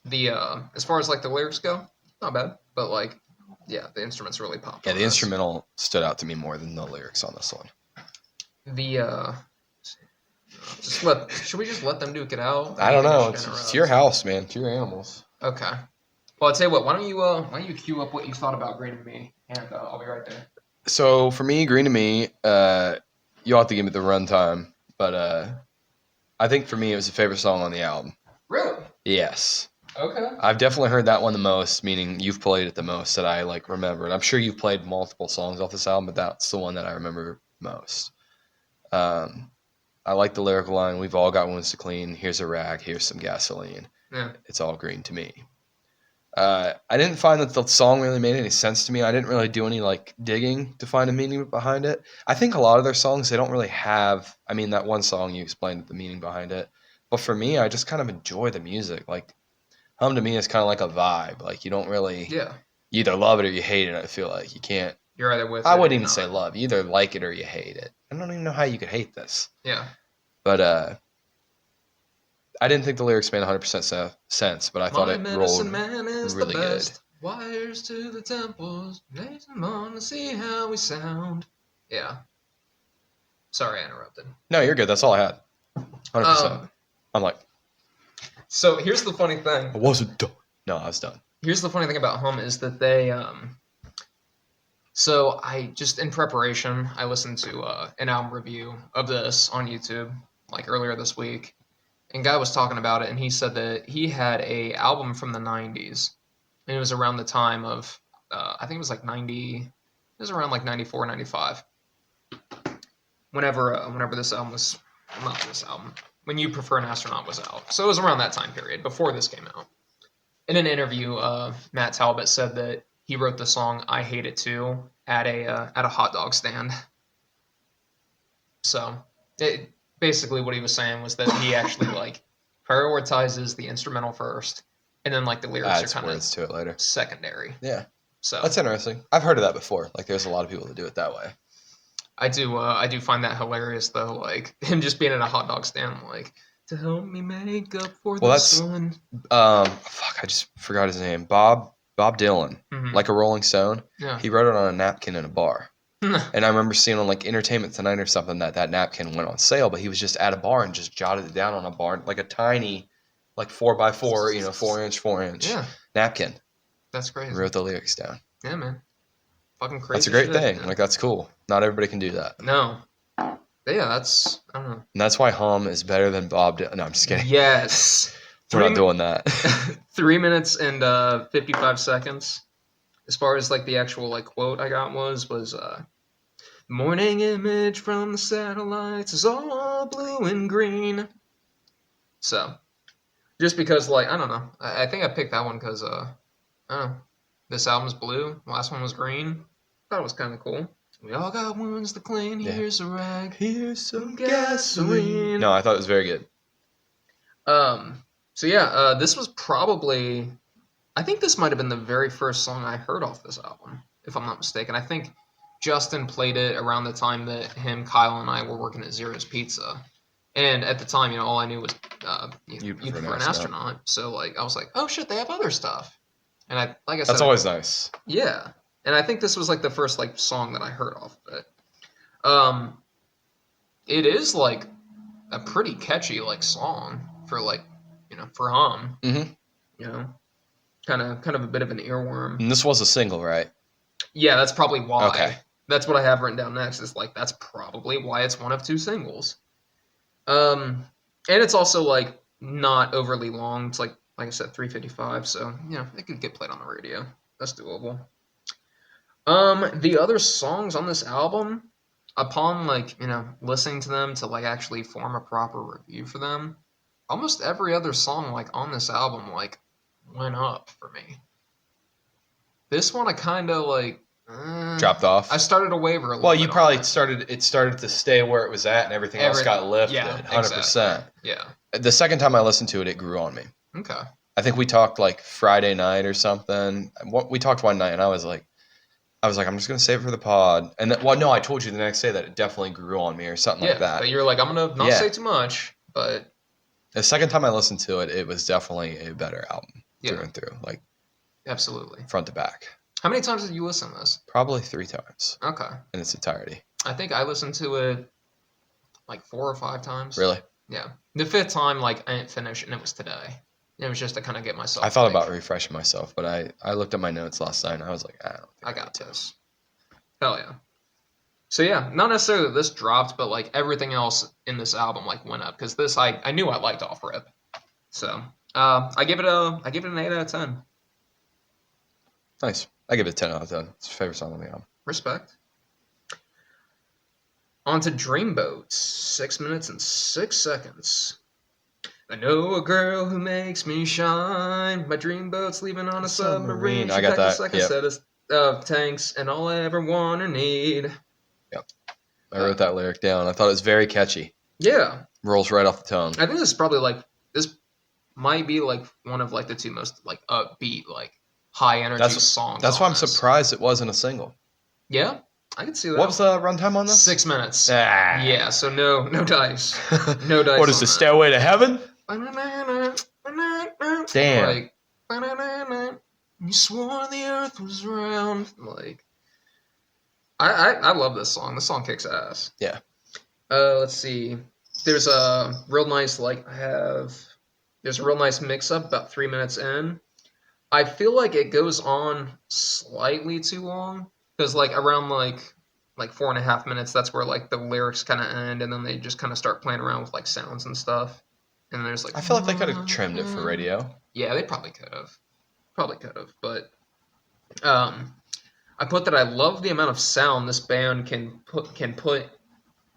B: The as far as like the lyrics go, not bad, but like yeah, the instruments really popped.
A: Yeah, the instrumental stood out to me more than the lyrics on this one.
B: The should we just let them duke it out?
A: I don't know. It's your house, man. It's your animals.
B: Okay. Well, I'll tell you what. Why don't you cue up what you thought about Green to Me, and I'll be right there.
A: So for me, Green to Me, you'll have to give me the runtime, but I think for me it was a favorite song on the album.
B: Really?
A: Yes.
B: Okay.
A: I've definitely heard that one the most, meaning you've played it the most that I like remember. And I'm sure you've played multiple songs off this album, but that's the one that I remember most. I like the lyrical line, "We've all got wounds to clean. Here's a rag. Here's some gasoline.
B: Yeah.
A: It's all green to me." I didn't find that the song really made any sense to me. I didn't really do any like digging to find a meaning behind it. I think a lot of their songs, they don't really have, I mean, that one song you explained the meaning behind it. But for me, I just kind of enjoy the music. Like, Hum to me is kind of like a vibe. Like, you don't really, you either love it or you hate it. I feel like you can't.
B: You're either with it.
A: I wouldn't even say love. You either like it or you hate it. I don't even know how you could hate this.
B: Yeah.
A: But I didn't think the lyrics made 100% sense, but I thought it rolled really good.
B: Wires to the temples, makes them on to see how we sound. Yeah. Sorry, I interrupted.
A: No, you're good. That's all I had. 100%. I'm like.
B: So here's the funny thing.
A: I wasn't done. No, I was done.
B: Here's the funny thing about Hum is that they so I just in preparation I listened to an album review of this on YouTube like earlier this week, and guy was talking about it, and he said that he had a album from the 90s, and it was around the time of I think it was like 90, it was around like 94, 95. Whenever this album was, well, not this album, When You Prefer an Astronaut was out. So it was around that time period, before this came out. In an interview, Matt Talbot said that he wrote the song "I Hate It Too" at a hot dog stand. So, basically what he was saying was that he actually like prioritizes the instrumental first, and then like the lyrics are kind of
A: to it later.
B: Secondary.
A: Yeah.
B: So
A: that's interesting. I've heard of that before. Like, there's a lot of people that do it that way.
B: I do find that hilarious though. Like him just being at a hot dog stand, like, to help me make up for
A: Well,
B: this
A: that's
B: one.
A: fuck, I just forgot his name. Bob Dylan,
B: Mhm.
A: like a Rolling Stone.
B: Yeah.
A: He wrote it on a napkin in a bar. And I remember seeing on like Entertainment Tonight or something that napkin went on sale, but he was just at a bar and just jotted it down on a bar, like a tiny, like 4x4, 4 inch
B: Yeah,
A: napkin.
B: that's
A: And
B: crazy.
A: wrote the lyrics down.
B: Yeah, man. Fucking
A: That's a
B: crazy
A: great
B: shit.
A: thing.
B: Man.
A: Like that's cool. Not everybody can do that.
B: No. But yeah, that's I don't know.
A: And that's why Hum is better than Bob Dylan. No, I'm just kidding.
B: Yes.
A: We're not doing that.
B: 3 minutes and 55 seconds. As far as like the actual like quote I got was morning image from the satellites is all blue and green. So just because like I don't know. I think I picked that one because I don't know. This album's blue. Last one was green. Thought it was kind of cool. We all got wounds to clean.
A: Yeah.
B: Here's a rag.
A: Here's some
B: gasoline.
A: No, I thought it was very good.
B: So yeah, this was probably I think this might have been the very first song I heard off this album, if I'm not mistaken. I think Justin played it around the time that him, Kyle, and I were working at Zero's Pizza. And at the time, all I knew was
A: You
B: you prefer an astronaut. So like I was like, oh shit, they have other stuff. And I said,
A: That's always nice.
B: yeah. And I think this was like the first like song that I heard off of it. Um, it is like a pretty catchy like song for like for Hum.
A: Mm-hmm.
B: Kind of a bit of an earworm.
A: And this was a single, right?
B: Yeah, that's probably why.
A: Okay.
B: That's what I have written down next. Is like that's probably why it's one of two singles. And it's also like not overly long. It's like I said, 3:55. So it could get played on the radio. That's doable. The other songs on this album, upon like listening to them to like actually form a proper review for them, almost every other song like on this album like went up for me. This one I kind of like
A: dropped off.
B: I started to waver a little.
A: Well,
B: bit
A: you probably
B: on
A: started to stay where it was at, and everything else got lifted.
B: Yeah,
A: 100%.
B: Exactly. Yeah.
A: The second time I listened to it, it grew on me.
B: Okay.
A: I think we talked like Friday night or something. We talked one night, and I was like, I'm just gonna save it for the pod. And no, I told you the next day that it definitely grew on me or something like that.
B: But you're like, I'm gonna not say too much, but
A: the second time I listened to it, it was definitely a better album through and through, like
B: absolutely
A: front to back.
B: How many times did you listen to this?
A: Probably 3 times.
B: Okay.
A: In its entirety.
B: I think I listened to it like 4 or 5 times.
A: Really?
B: Yeah. The 5th time, like I didn't finish, and it was today. It was just to kind of get myself.
A: I thought about refreshing myself, but I looked at my notes last night and I was like, I don't think
B: I got this. Hell yeah. So yeah, not necessarily that this dropped, but like everything else in this album like went up because this I knew I liked off rip. So I give it an 8 out of 10.
A: Nice. I give it a 10 out of 10. It's my favorite song on the album.
B: Respect. On to Dreamboat. 6 minutes and 6 seconds. I know a girl who makes me shine. My dreamboat's leaving on a submarine.
A: I got that.
B: Second set of tanks, and all I ever want or need.
A: Yep. I wrote that lyric down. I thought it was very catchy.
B: Yeah.
A: Rolls right off the tongue.
B: I think this is probably like this might be like one of like the 2 most like upbeat like high energy songs.
A: That's why I'm surprised it wasn't a single.
B: Yeah, I can see that.
A: What was the runtime on this?
B: 6 minutes. Yeah, so no dice. No dice.
A: What is the Stairway to Heaven?
B: Damn. Like, you swore the earth was round. Like, I love this song. This song kicks ass.
A: Yeah.
B: Let's see. There's a real nice there's a real nice mix up about 3 minutes in. I feel like it goes on slightly too long because like around like 4.5 minutes, that's where like the lyrics kind of end, and then they just kind of start playing around with like sounds and stuff. And there's like
A: I feel like they could have trimmed it for radio.
B: Yeah, they probably could have. But I put that I love the amount of sound this band can put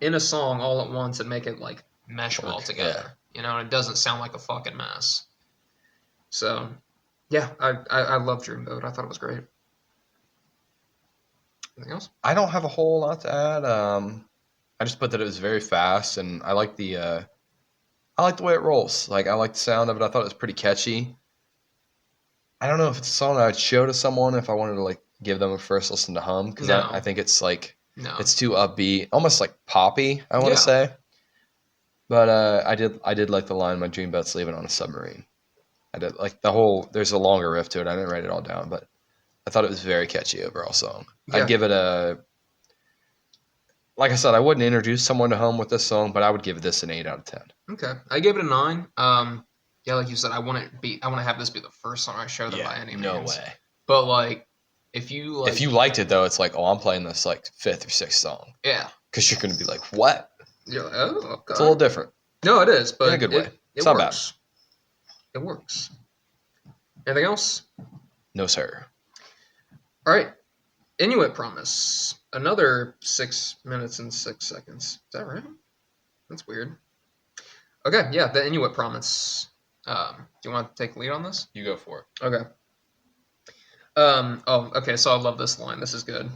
B: in a song all at once and make it like mesh well together. Yeah. And it doesn't sound like a fucking mess. So, yeah, I love Dreamboat. I thought it was great. Anything else?
A: I don't have a whole lot to add. I just put that it was very fast, and I like the way it rolls. Like, I like the sound of it. I thought it was pretty catchy. I don't know if it's a song I would show to someone if I wanted to like give them a first listen to Hum, because I think it's like it's too upbeat, almost like poppy. I want to say. But I did like the line, "My dream boat's leaving on a submarine." I did like the whole. There's a longer riff to it. I didn't write it all down, but I thought it was a very catchy overall song. I'd
B: Yeah.
A: give it a. Like I said, I wouldn't introduce someone to home with this song, but I would give this an 8 out of 10.
B: Okay. I gave it a 9. Yeah, like you said, I want to have this be the first song I show them by any
A: no
B: means.
A: way.
B: But like, if you like,
A: If you liked it though, it's like, oh, I'm playing this like fifth or sixth song
B: yeah,
A: because you're gonna be like, what?
B: you're like, oh, okay.
A: It's a little different
B: No, it is, but
A: in a good way.
B: It
A: It's not bad.
B: works. It works. Anything else?
A: No sir.
B: All right. Inuit Promise. Another 6 minutes and 6 seconds. Is that right? That's weird. Okay, yeah, the Inuit Promise. Do you want to take the lead on this?
A: You go for it.
B: Okay. Okay, so I love this line. This is good.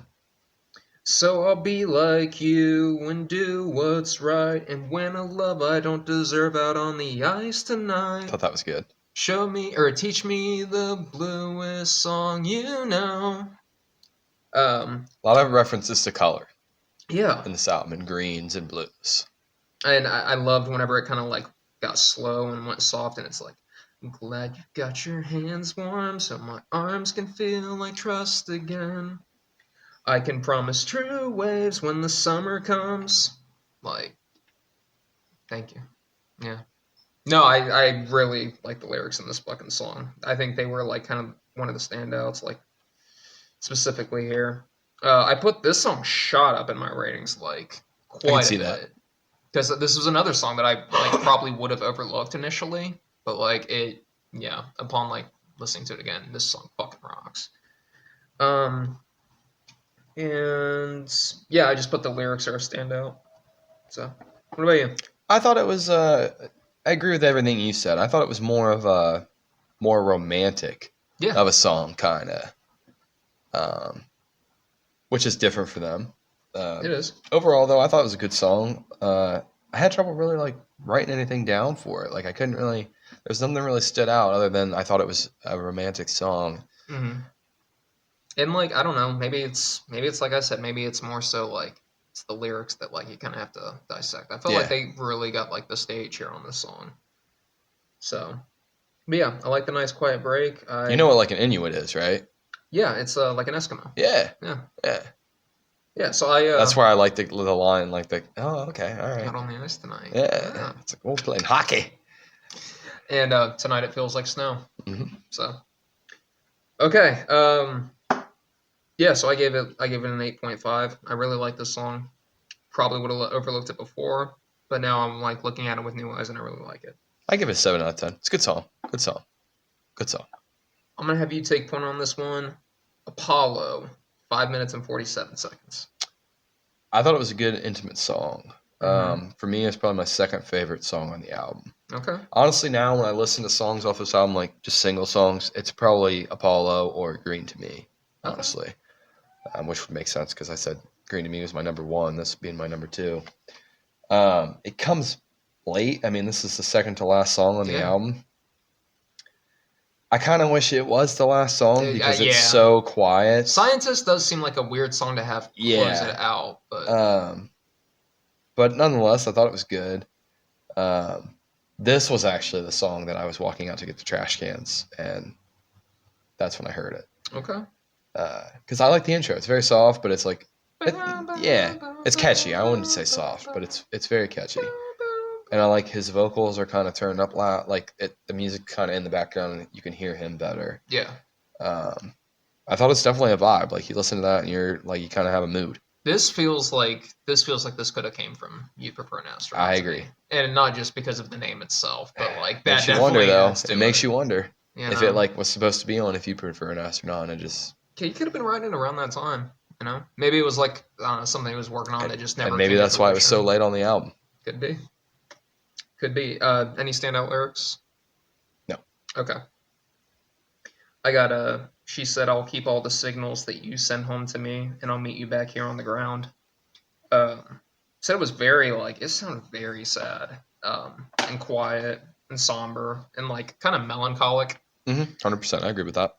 B: So I'll be like you and do what's right and win a love I don't deserve out on the ice
A: I
B: tonight.
A: thought that was good.
B: Show me or teach me the bluest song you know.
A: A lot of references to color
B: Yeah.
A: in this album, and greens and blues.
B: And I loved whenever it kind of like got slow and went soft, and it's like, I'm glad you got your hands warm so my arms can feel like trust again. I can promise true waves when the summer comes. Like, thank you. Yeah. No, I really like the lyrics in this fucking song. I think they were like kind of one of the standouts, like specifically here. I put this song shot up in my ratings like quite
A: see
B: a
A: that.
B: bit. Because this was another song that I like probably would have overlooked initially, but like it, yeah, upon like listening to it again, this song fucking rocks. And yeah, I just put the lyrics are a standout. So, what about you?
A: I thought it was. I agree with everything you said. I thought it was more of a more romantic
B: Yeah,
A: of a song, kind of, which is different for them.
B: it is.
A: Overall, though, I thought it was a good song. I had trouble really like writing anything down for it. Like I couldn't really. There's nothing that really stood out other than I thought it was a romantic song.
B: Mm-hmm. And like I don't know, maybe it's like I said, maybe it's more so like it's the lyrics that like you kind of have to dissect. I felt like
A: Yeah.
B: they really got like the stage here on this song. So, but yeah, I like the nice quiet break.
A: You know what like an Inuit is, right?
B: Yeah, it's like an Eskimo.
A: Yeah.
B: Yeah.
A: Yeah.
B: Yeah, so I
A: That's where I like the line, like the oh okay, all right.
B: out on the ice tonight.
A: Yeah. It's like we're playing hockey.
B: And tonight it feels like snow.
A: Mm-hmm.
B: So okay, yeah. So I gave it an 8.5. I really like this song. Probably would have overlooked it before, but now I'm like looking at it with new eyes, and I really like it.
A: I give it a 7 out of 10. It's a good song. Good song. Good song.
B: I'm gonna have you take point on this one. Apollo, 5 minutes and 47 seconds.
A: I thought it was a good intimate song.
B: Mm-hmm.
A: For me, it's probably my second favorite song on the album.
B: Okay.
A: Honestly, now when I listen to songs off this album, like just single songs, it's probably Apollo or Green to Me. Honestly, which would make sense because I said Green to Me was my number one. This being my number two. It comes late. I mean, this is the second to last song on the album. I kind of wish it was the last song because it's so quiet.
B: Scientist does seem like a weird song to have close it out,
A: but nonetheless, I thought it was good. This was actually the song that I was walking out to get the trash cans, and that's when I heard it.
B: Okay.
A: Because I like the intro. It's very soft, but it's like, it's catchy. I wouldn't say soft, but it's very catchy. And I like his vocals are kind of turned up loud, like the music kind of in the background, and you can hear him better.
B: Yeah.
A: I thought it's definitely a vibe. Like you listen to that, and you're like you kind of have a mood.
B: This feels like this could have came from You Prefer an Astronaut.
A: I agree,
B: and not just because of the name itself, but like that.
A: Makes you wonder though. It makes
B: you
A: wonder if
B: know?
A: it like was supposed to be on If You Prefer an Astronaut, and it just.
B: He could have been writing around that time. You know, maybe it was like I don't know, something he was working on that just never.
A: And maybe that's why it was so late on the album.
B: Could be. Could be. Any standout lyrics?
A: No.
B: Okay. I got she said, I'll keep all the signals that you send home to me, and I'll meet you back here on the ground. Said it was very, like, it sounded very sad, and quiet, and somber, and, like, kind of melancholic.
A: 100%, I agree with that.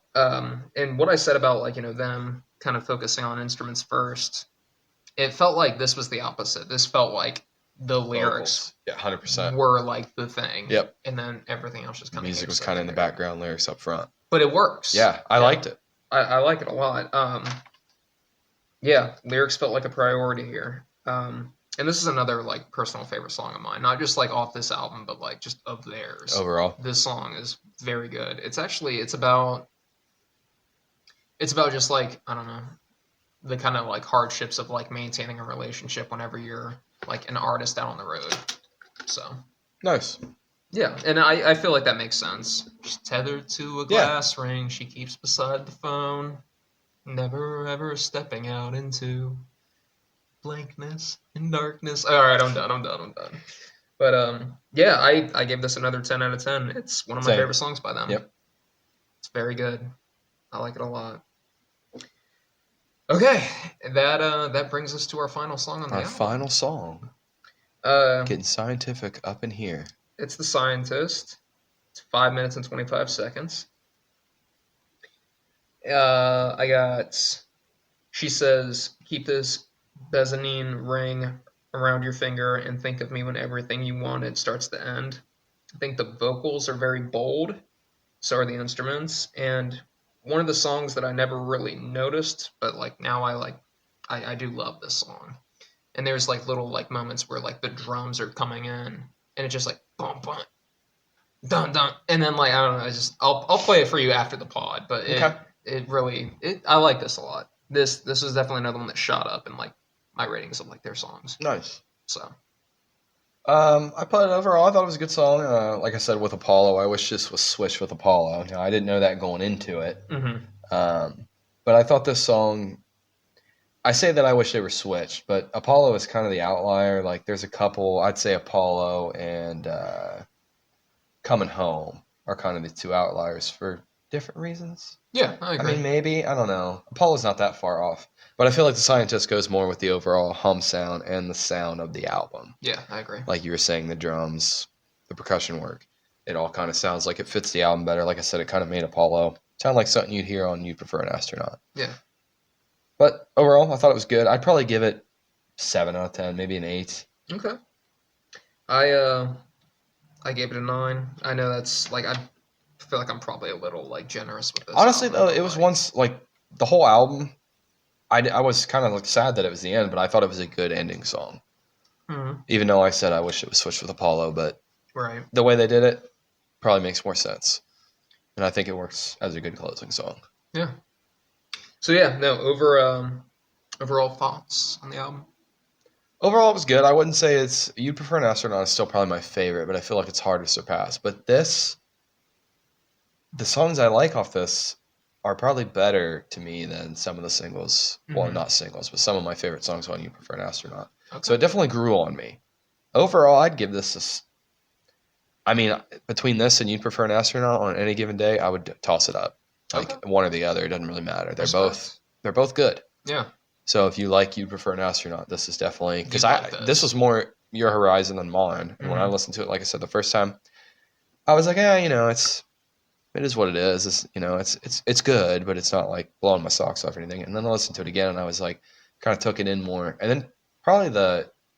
B: And what I said about, like, you know, them kind of focusing on instruments first, it felt like this was the opposite. This felt like the lyrics
A: vocals. Yeah, 100%.
B: were like the thing.
A: Yep.
B: And then everything else just
A: The
B: kind of
A: music was kind of in the background, lyrics up front.
B: But it works.
A: Yeah, I liked it.
B: I like it a lot. Yeah, lyrics felt like a priority here. And this is another like personal favorite song of mine, not just like off this album, but like just of theirs.
A: Overall,
B: this song is very good. It's about just like, I don't know, the kind of like hardships of like maintaining a relationship whenever you're like an artist out on the road. So
A: nice.
B: yeah, and I feel like that makes sense. She's tethered to a glass ring she keeps beside the phone, never ever stepping out into blankness and darkness. All right, I'm done. But yeah, I gave this another 10 out of 10. It's one of my
A: Same.
B: favorite songs by them.
A: Yep.
B: It's very good. I like it a lot. Okay, that brings us to our final song on the album.
A: Our final song. Getting scientific up in here.
B: It's The Scientist. It's 5 minutes and 25 seconds. I got. She says, "Keep this mezzanine ring around your finger and think of me when everything you wanted starts to end." I think the vocals are very bold. So are the instruments. And one of the songs that I never really noticed, but like now I do love this song. And there's like little like moments where like the drums are coming in and it's just like bum bum dun dun, and then like I don't know, I'll play it for you after the pod, but it really I like this a lot. This is definitely another one that shot up in like my ratings of like their songs.
A: Nice.
B: So
A: I put it overall. I thought it was a good song. Like I said with Apollo, I wish this was switched with Apollo. Now, I didn't know that going into it. But I thought this song. I say that I wish they were switched, but Apollo is kind of the outlier. Like there's a couple. I'd say Apollo and Coming Home are kind of the two outliers for different reasons.
B: Yeah, I agree.
A: I mean, maybe. I don't know. Apollo's not that far off. But I feel like The Scientist goes more with the overall hum sound and the sound of the album.
B: Yeah, I agree.
A: Like you were saying, the drums, the percussion work. It all kind of sounds like it fits the album better. Like I said, it kind of made Apollo sound like something you'd hear on You'd Prefer an Astronaut.
B: Yeah.
A: But overall, I thought it was good. I'd probably give it 7 out of 10, maybe an 8.
B: Okay. I gave it a 9. I know that's like I feel like I'm probably a little like generous with this.
A: Honestly,
B: album,
A: though, it was once like the whole album. I was kind of like sad that it was the end, but I thought it was a good ending song.
B: Mm-hmm.
A: Even though I said I wish it was switched with Apollo, but
B: right,
A: the way they did it probably makes more sense, and I think it works as a good closing song.
B: Yeah. So yeah, no overall thoughts on the album.
A: Overall, it was good. I wouldn't say it's You'd Prefer an Astronaut is still probably my favorite, but I feel like it's hard to surpass. But the songs I like off this are probably better to me than some of the singles. Mm-hmm. Well, not singles, but some of my favorite songs on You Prefer an Astronaut. Okay. So it definitely grew on me. Overall, I'd give this between this and You'd Prefer an Astronaut on any given day, I would toss it up. Like one or the other, it doesn't really matter. They're both good.
B: Yeah.
A: So if you like You'd Prefer an Astronaut, this is definitely because this was more your horizon than mine. And mm-hmm. when I listened to it, like I said the first time, I was like, it is what it is. It's good, but it's not like blowing my socks off or anything. And then I listened to it again, and I was like, kind of took it in more. And then probably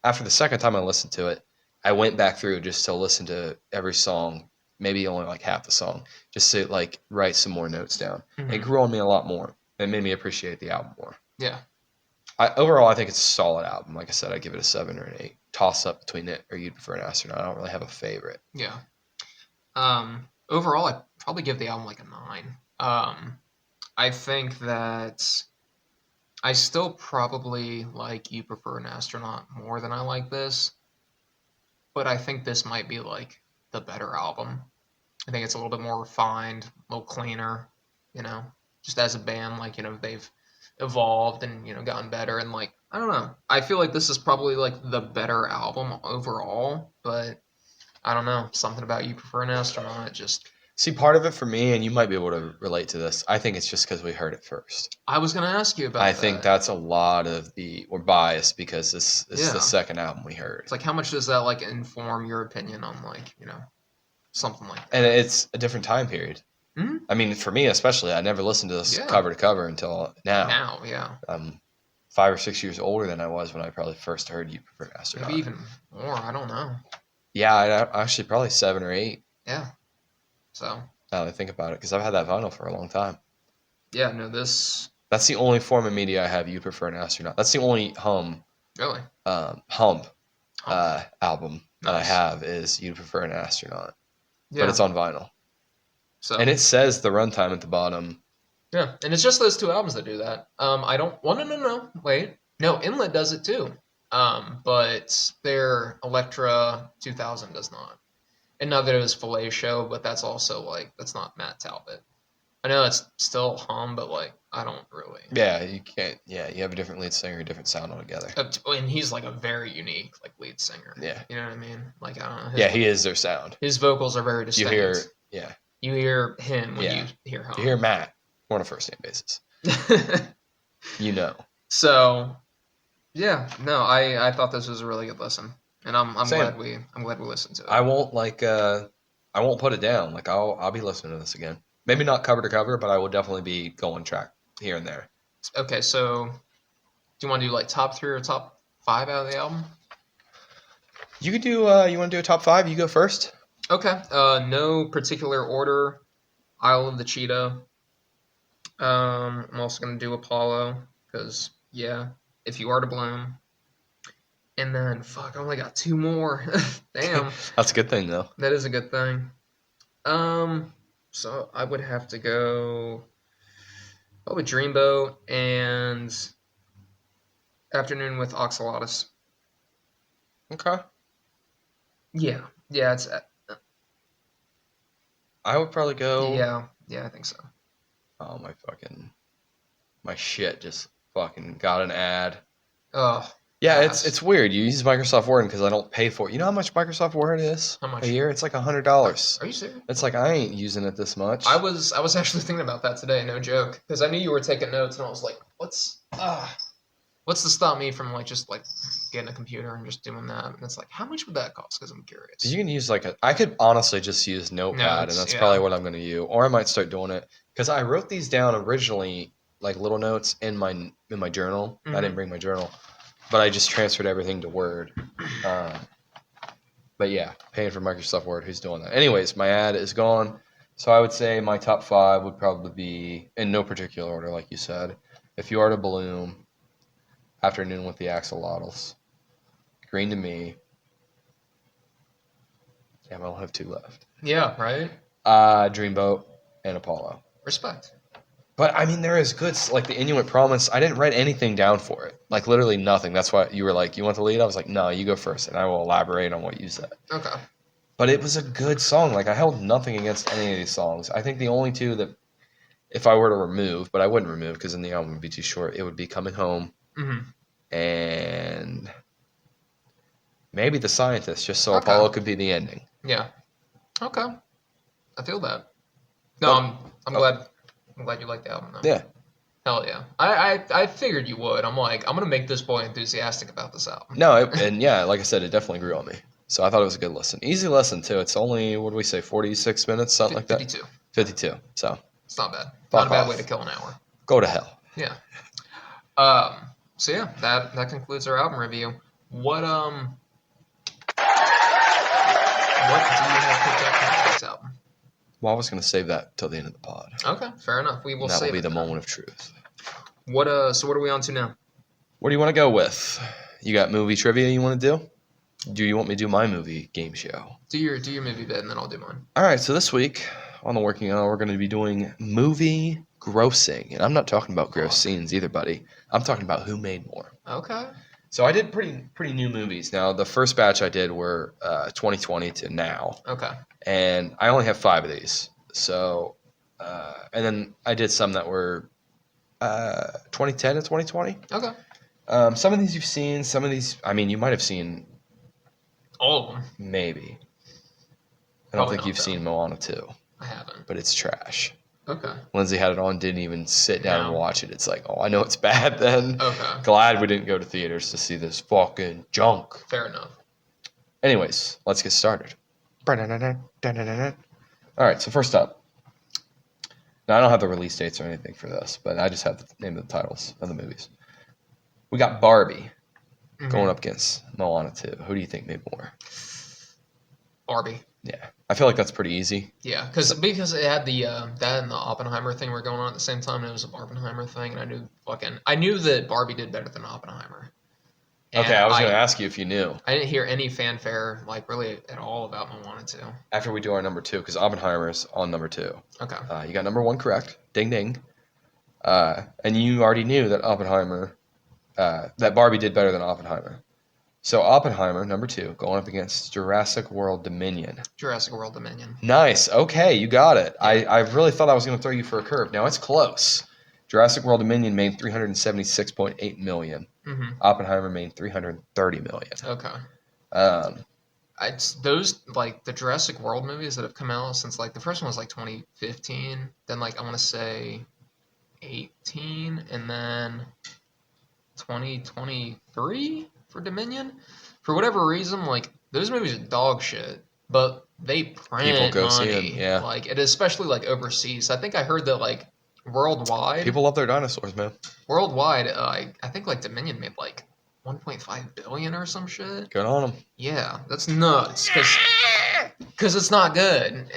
A: after the second time I listened to it, I went back through just to listen to every song, maybe only like half the song, just to like write some more notes down. Mm-hmm. It grew on me a lot more. It made me appreciate the album more.
B: Yeah.
A: Overall, I think it's a solid album. Like I said, I give it a 7 or an 8. Toss up between it or You'd Prefer an Astronaut. I don't really have a favorite.
B: Yeah. Overall, I'd probably give the album like a 9. I think that I still probably like You Prefer an Astronaut more than I like this, but I think this might be like the better album. I think it's a little bit more refined, a little cleaner, just as a band, like, they've evolved and, gotten better. And like, I don't know. I feel like this is probably like the better album overall, but I don't know. Something about You Prefer an Astronaut just...
A: See, part of it for me, and you might be able to relate to this, I think it's just because we heard it first.
B: I was going to ask you about that.
A: I think that's a lot of we're biased because this is the second album we heard.
B: It's like, how much does that like inform your opinion on like, something like that?
A: And it's a different time period.
B: Mm-hmm.
A: I mean, for me especially, I never listened to this cover to cover until now.
B: Now, yeah.
A: 5 or 6 years older than I was when I probably first heard You Prefer an Astronaut.
B: Maybe even more. I don't know.
A: Yeah, actually probably 7 or 8.
B: Yeah. So.
A: Now that I think about it, because I've had that vinyl for a long time.
B: Yeah. No. This.
A: That's the only form of media I have. You Prefer an Astronaut. That's the only
B: Really.
A: Hump
B: Oh,
A: album that I
B: nice.
A: have is You Prefer an Astronaut, but
B: Yeah.
A: it's on vinyl,
B: So.
A: and it says the runtime at the bottom.
B: Yeah, and it's just those two albums that do that. I don't. Well, no. Wait, no. Inlet does it too. But their Electra 2000 does not. And not that it was Fellatio, but that's also like that's not Matt Talbot. I know it's still Hum, but like I don't really.
A: Yeah, you can't. Yeah, you have a different lead singer, a different sound altogether.
B: And he's like a very unique like lead singer.
A: Yeah.
B: You know what I mean? Like I don't know.
A: Yeah, he is their sound.
B: His vocals are very
A: You
B: distinct.
A: hear, yeah,
B: You hear him when
A: Yeah.
B: you hear Hum.
A: you hear Matt. We're on a first name basis. You know.
B: So, yeah, no, I thought this was a really good listen, and I'm
A: Same.
B: glad we listened to it.
A: I won't I won't put it down. Like I'll be listening to this again. Maybe not cover to cover, but I will definitely be going track here and there.
B: Okay, so do you want to do like top 3 or top 5 out of the album?
A: You could do. You want to do a top 5? You go first.
B: Okay, no particular order. Isle of the Cheetah. I'm also gonna do Apollo because yeah, If You Are to Bloom, and then fuck, I only got 2 more. Damn.
A: That's a good thing though.
B: That is a good thing. So I would have to go probably Dreamboat and Afternoon with Oxalatus.
A: Okay.
B: Yeah, it's
A: I would probably go.
B: yeah, I think so.
A: Oh my shit just fucking got an ad.
B: Oh,
A: Yeah,
B: gosh.
A: it's weird. You use Microsoft Word because I don't pay for it. You know how much Microsoft Word is
B: How much?
A: a year? It's like $100.
B: Are you serious?
A: It's like I ain't using it this much.
B: I was actually thinking about that today, no joke, because I knew you were taking notes, and I was like, what's to stop me from like just like getting a computer and just doing that? And it's like, how much would that cost? Because I'm curious.
A: You can use I could honestly just use Notepad, and that's probably what I'm going to use. Or I might start doing it because I wrote these down originally, like little notes in my journal.
B: Mhm.
A: I didn't bring my journal, but I just transferred everything to Word. But yeah, paying for Microsoft Word. Who's doing that? Anyways, my ad is gone. So I would say my top 5 would probably be in no particular order, like you said. If You Are to Bloom, Afternoon with the Axolotls, Green to Me. Damn, I don't have 2 left.
B: Yeah, right.
A: Dreamboat and Apollo.
B: Respect.
A: But I mean, there is good, like the Inuit Promise. I didn't write anything down for it, like literally nothing. That's why you were like, "You want the lead?" I was like, "No, you go first, and I will elaborate on what you said."
B: Okay.
A: But it was a good song. Like I held nothing against any of these songs. I think the only 2 that, if I were to remove, but I wouldn't remove because then the album would be too short. It would be Coming Home and maybe The Scientist, just so
B: Okay.
A: Apollo could be the ending.
B: Yeah. Okay. I feel that. No, I'm glad. I'm glad you like the album though.
A: Yeah.
B: Hell yeah. I figured you would. I'm like, I'm gonna make this boy enthusiastic about this album.
A: No, and yeah, like I said, it definitely grew on me. So I thought it was a good listen. Easy listen too. It's only, what do we say, 46 minutes, something like that?
B: 52.
A: 52. So
B: It's not bad.
A: Fuck
B: Not a bad
A: off.
B: way to kill an hour.
A: go to hell.
B: Yeah. So yeah, that concludes our album review. What do you have picked up from this album?
A: Well, I was going to save that till the end of the pod.
B: Okay, fair enough. We will
A: And that
B: save
A: will be
B: it
A: the
B: then.
A: moment of truth.
B: So what are we on to now?
A: What do you want to go with? You got movie trivia you want to do? Do you want me to do my movie game show?
B: Do your movie bit and then I'll do mine.
A: All right, so this week on the Working Hour, we're going to be doing movie grossing. And I'm not talking about gross scenes either, buddy. I'm talking about who made more.
B: Okay.
A: So I did pretty new movies. Now, the first batch I did were 2020 to now.
B: Okay.
A: And I only have 5 of these. So, and then I did some that were 2010 to 2020.
B: Okay.
A: Some of these you've seen. Some of these, I mean, you might have seen.
B: All of them.
A: Maybe. I don't
B: Probably
A: think
B: not,
A: you've
B: though.
A: seen Moana 2,
B: I haven't.
A: but it's trash.
B: Okay.
A: Lindsay had it on, didn't even sit down and
B: No.
A: watch it. It's like, oh, I know it's bad then.
B: Okay.
A: Glad we didn't go to theaters to see this fucking junk.
B: Fair enough.
A: Anyways, let's get started. All right, so first up. Now, I don't have the release dates or anything for this, but I just have the name of the titles of the movies. We got Barbie going
B: Mhm.
A: up against Moana 2. Who do you think made more?
B: Barbie.
A: Yeah. I feel like that's pretty easy.
B: Yeah,
A: So,
B: because it had the that and the Oppenheimer thing were going on at the same time, and it was a Barbenheimer thing, and I knew that Barbie did better than Oppenheimer,
A: okay,
B: and
A: I was going to ask you if you knew
B: I didn't hear any fanfare like really at all about Moana 2.
A: after we do our number 2, because Oppenheimer's on number 2.
B: Okay.
A: You got number 1 correct. Ding, ding. And you already knew that that Barbie did better than Oppenheimer. So Oppenheimer, number 2, going up against Jurassic World Dominion.
B: Jurassic World Dominion.
A: Nice. Okay, you got it.
B: Yeah.
A: I really thought I was going to throw you for a curve. Now it's close. Jurassic World Dominion made 376.8 million.
B: Mm-hmm.
A: Oppenheimer made 330 million.
B: Okay.
A: Um,
B: It's those like the Jurassic World movies that have come out since like the first one was like 2015, then like I want to say 18, and then 2023 for Dominion. For whatever reason, like those movies are dog shit, but they
A: People
B: print
A: go see 'em,
B: money.
A: yeah.
B: Like it, especially like overseas. I think I heard that like worldwide,
A: people love their dinosaurs, man.
B: I think like Dominion made like 1.5 billion or some shit.
A: Good on them.
B: Yeah, that's nuts. Because it's not good.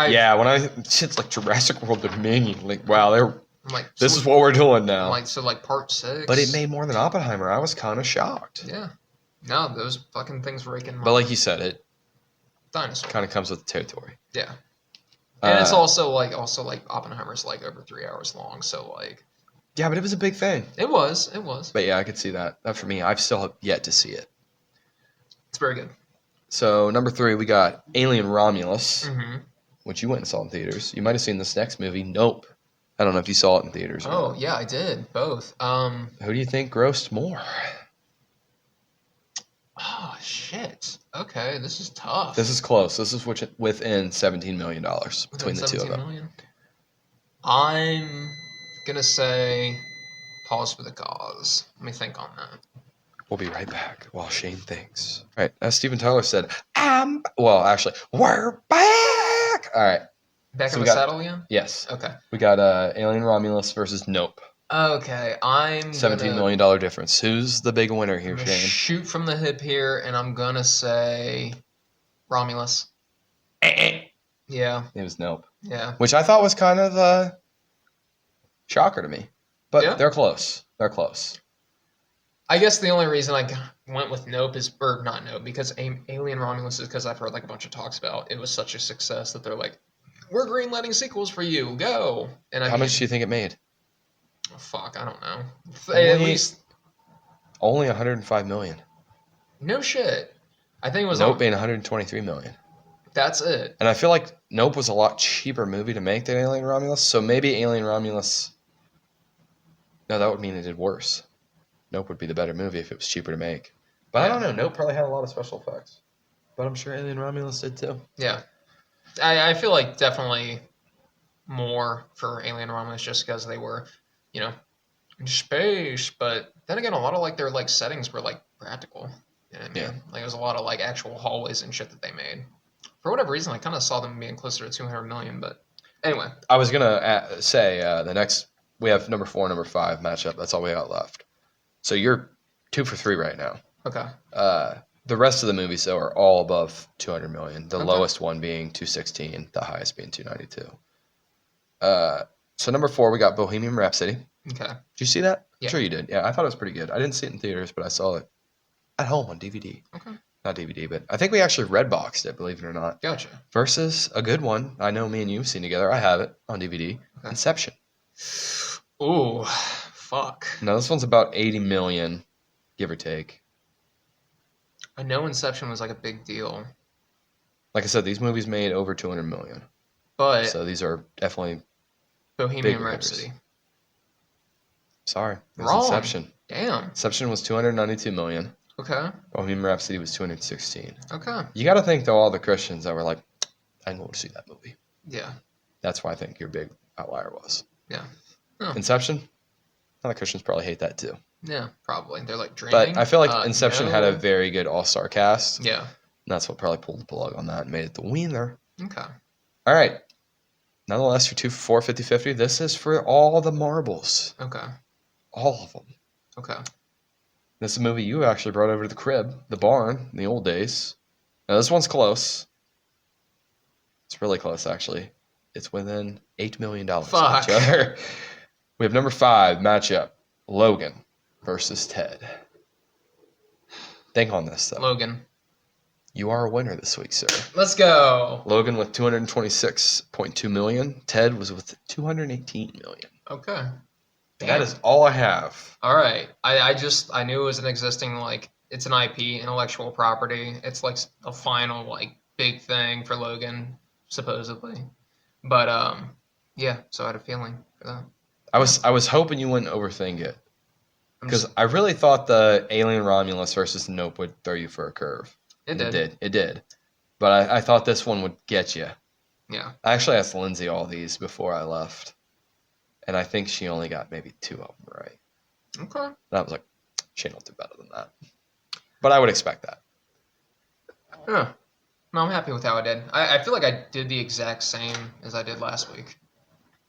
A: Yeah, when shit's like Jurassic World Dominion, like wow,
B: I'm like
A: this is what we're doing
B: I'm
A: now.
B: like so like part 6.
A: But it made more than Oppenheimer. I was kind of shocked.
B: Yeah. No, those fucking things raking money.
A: But like you said, it
B: Dinosaur.
A: kind of comes with the territory.
B: Yeah. And it's
A: Uh,
B: also like Oppenheimer's like over 3 hours long, so like
A: yeah, but it was a big thing.
B: it was.
A: But yeah, I could see that. That for me, I've still have yet to see it.
B: It's very good.
A: So number 3, we got Alien Romulus,
B: Mm-hmm.
A: which you went and saw in theaters. You might have seen this next movie, Nope. I don't know if you saw it in theaters. Or
B: Oh
A: not.
B: yeah, I did both.
A: Who do you think grossed more?
B: Oh shit. Okay, this is tough.
A: This is close. This is within $17 million between the two of them.
B: Million. I'm gonna say pause for the cause. Let me think on that.
A: We'll be right back while Shane thinks. All right, as Steven Tyler said, well, actually, we're back. All right,
B: Back
A: So
B: in
A: we
B: the
A: got-
B: saddle again?
A: yes,
B: Okay.
A: we got Alien Romulus versus Nope.
B: Okay, I'm
A: $17
B: gonna,
A: million difference. Who's the big winner here,
B: I'm gonna
A: Shane?
B: shoot from the hip here, and I'm gonna say Romulus. Yeah,
A: It was Nope,
B: yeah.
A: which I thought was kind of a shocker to me, but
B: Yeah.
A: they're close. They're close.
B: I guess the only reason I went with Nope is, or not Nope, because Alien Romulus is because I've heard like a bunch of talks about it was such a success that they're like, we're greenlighting sequels for you, go. And I
A: How
B: mean,
A: much do you think it made?
B: oh, fuck, I don't know.
A: Only-
B: At least
A: Only 105 million.
B: no shit. I think it was
A: Nope made 123 million.
B: That's it.
A: And I feel like Nope was a lot cheaper movie to make than Alien Romulus, so maybe Alien Romulus. No, that would mean it did worse. Nope would be the better movie if it was cheaper to make. But I don't know. Nope probably had a lot of special effects. But I'm sure Alien Romulus did too.
B: Yeah, I feel like definitely more for Alien Romulus just because they were, you know, in space. But then again, a lot of like their like settings were like practical. You know what I mean?
A: Yeah.
B: Like it was a lot of like actual hallways and shit that they made. For whatever reason, I kind of saw them being closer to 200 million. But anyway,
A: I was gonna say the next we have number 4, number 5 matchup. That's all we got left. So you're 2 for 3 right now.
B: okay,
A: The rest of the movies though are all above 200 million. The
B: Okay.
A: lowest one being 216, the highest being 292. So number 4 we got Bohemian Rhapsody.
B: okay,
A: Did you see that?
B: Yeah.
A: I'm sure you did. Yeah, I thought it was pretty good. I didn't see it in theaters, but I saw it at home on DVD.
B: okay,
A: Not DVD, but I think we actually redboxed it, believe it or not.
B: gotcha.
A: Versus a good one. I know me and you've seen together. I have it on DVD.
B: Okay.
A: Inception.
B: Ooh, fuck.
A: Now this one's about 80 million, give or take.
B: I know Inception was like a big deal,
A: Like I said, these movies made over 200 million.
B: but
A: So these are definitely
B: Bohemian
A: big
B: Rhapsody.
A: sorry. It was
B: Wrong.
A: Inception.
B: Damn.
A: Inception was 292 million.
B: Okay.
A: Bohemian Rhapsody was 216.
B: Okay.
A: You got to think though, all the Christians that were like, I can go to see that movie.
B: Yeah.
A: That's why I think your big outlier was.
B: Yeah. Oh.
A: Inception. A lot of Christians probably hate that too.
B: Yeah. Probably. They're like dreaming.
A: But I feel like Inception
B: no.
A: had a very good all-star cast.
B: Yeah.
A: And that's what probably pulled the plug on that and made it the winner.
B: Okay.
A: All right. Nonetheless, you're 2 for 4, 50-50. This is for all the marbles.
B: Okay.
A: All of them.
B: Okay.
A: This is a movie you actually brought over to the crib, The Barn, in the old days. Now, this one's close. It's really close, actually. It's within $8 million of
B: Fuck.
A: each other. We have number 5 matchup, Logan versus Ted. Think on this, though.
B: Logan.
A: You are a winner this week, sir.
B: Let's go.
A: Logan with 226.2 million. Ted was with 218 million.
B: Okay. Damn.
A: That is all I have.
B: All right. I knew it was an existing, like, it's an IP, intellectual property. It's like a final, like, big thing for Logan, supposedly. But, yeah, so I had a feeling for that.
A: I was hoping you wouldn't overthink it. Because I really thought the Alien Romulus versus Nope would throw you for a curve.
B: It did.
A: It did. But I thought this one would get you.
B: Yeah.
A: I actually asked Lindsay all these before I left. And I think she only got maybe 2 of them right.
B: Okay.
A: And I was like, she don't do better than that. But I would expect that.
B: Yeah. No, I'm happy with how I did. I feel like I did the exact same as I did last week.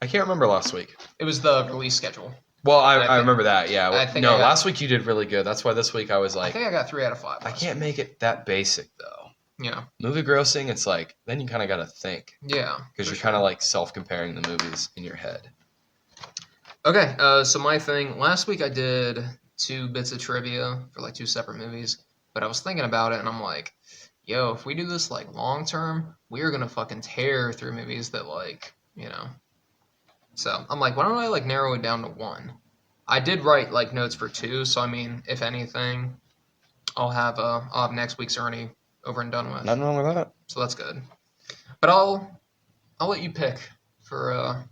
A: I can't remember last week.
B: It was the release schedule.
A: Well, I remember that, yeah. Last week you did really good. That's why this week I was like...
B: I think I got 3 out of 5.
A: I can't make it that basic, though.
B: Yeah.
A: Movie grossing, it's like, then you kind of got to think.
B: Yeah.
A: Because you're kind of like self-comparing the movies in your head.
B: Okay, so my thing, last week I did 2 bits of trivia for like 2 separate movies, but I was thinking about it and I'm like, yo, if we do this like long term, we are gonna fucking tear through movies that like, you know. So I'm like, why don't I like narrow it down to 1? I did write like notes for 2, so I mean, if anything, I'll have next week's Ernie over and done with.
A: Nothing wrong with that.
B: So that's good. But I'll let you pick for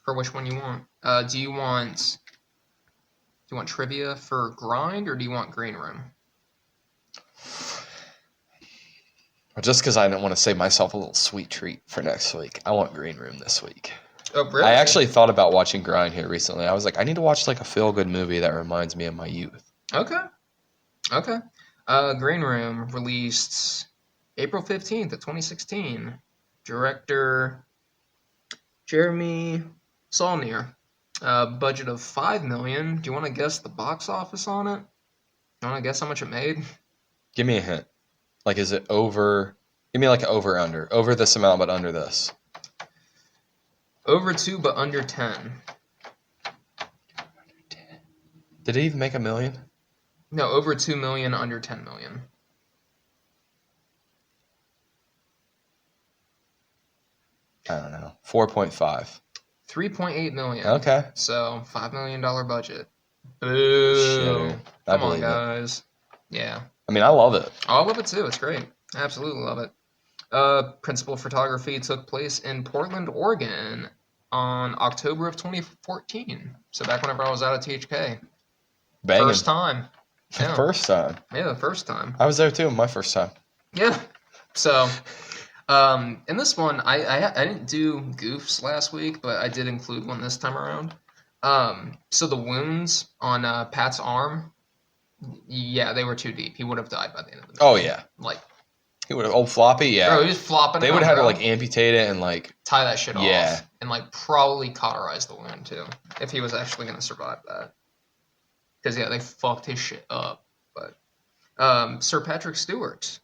B: which one you want. Do you want trivia for Grind or do you want Green Room?
A: Just because I didn't want to save myself a little sweet treat for next week. I want Green Room this week.
B: Oh, really?
A: I actually thought about watching Grind here recently. I was like, I need to watch like a feel-good movie that reminds me of my youth.
B: Okay. Green Room released April 15th of 2016. Director Jeremy Saulnier. Budget of $5 million. Do you want to guess the box office on it? You want to guess how much it made?
A: Give me a hint. Like, is it over? Give me like an over-under. Over this amount, but under this.
B: Over 2, but under 10.
A: Did it even make $1 million?
B: No, over 2 million, under 10 million.
A: I don't know. 4.5.
B: 3.8 million.
A: Okay.
B: So $5 million budget. Boo!
A: Shitter.
B: Come on, guys. Yeah.
A: I mean, I love it.
B: Oh, I love it too. It's great. I absolutely love it. Principal photography took place in Portland, Oregon on October of 2014. So back whenever I was out at THK.
A: Banging.
B: First time. Yeah.
A: First time.
B: Yeah, the first time.
A: I was there too, my first time.
B: Yeah. So, in this one, I didn't do goofs last week, but I did include one this time around. So the wounds on Pat's arm, yeah, they were too deep. He would have died by the end of the movie.
A: Oh, yeah.
B: Like,
A: he would have, old floppy, yeah.
B: bro, he was flopping.
A: They would have had to like amputate it and like
B: tie that shit
A: yeah.
B: off, and like probably cauterize the wound too, if he was actually gonna survive that. Because yeah, they fucked his shit up. But Sir Patrick Stewart,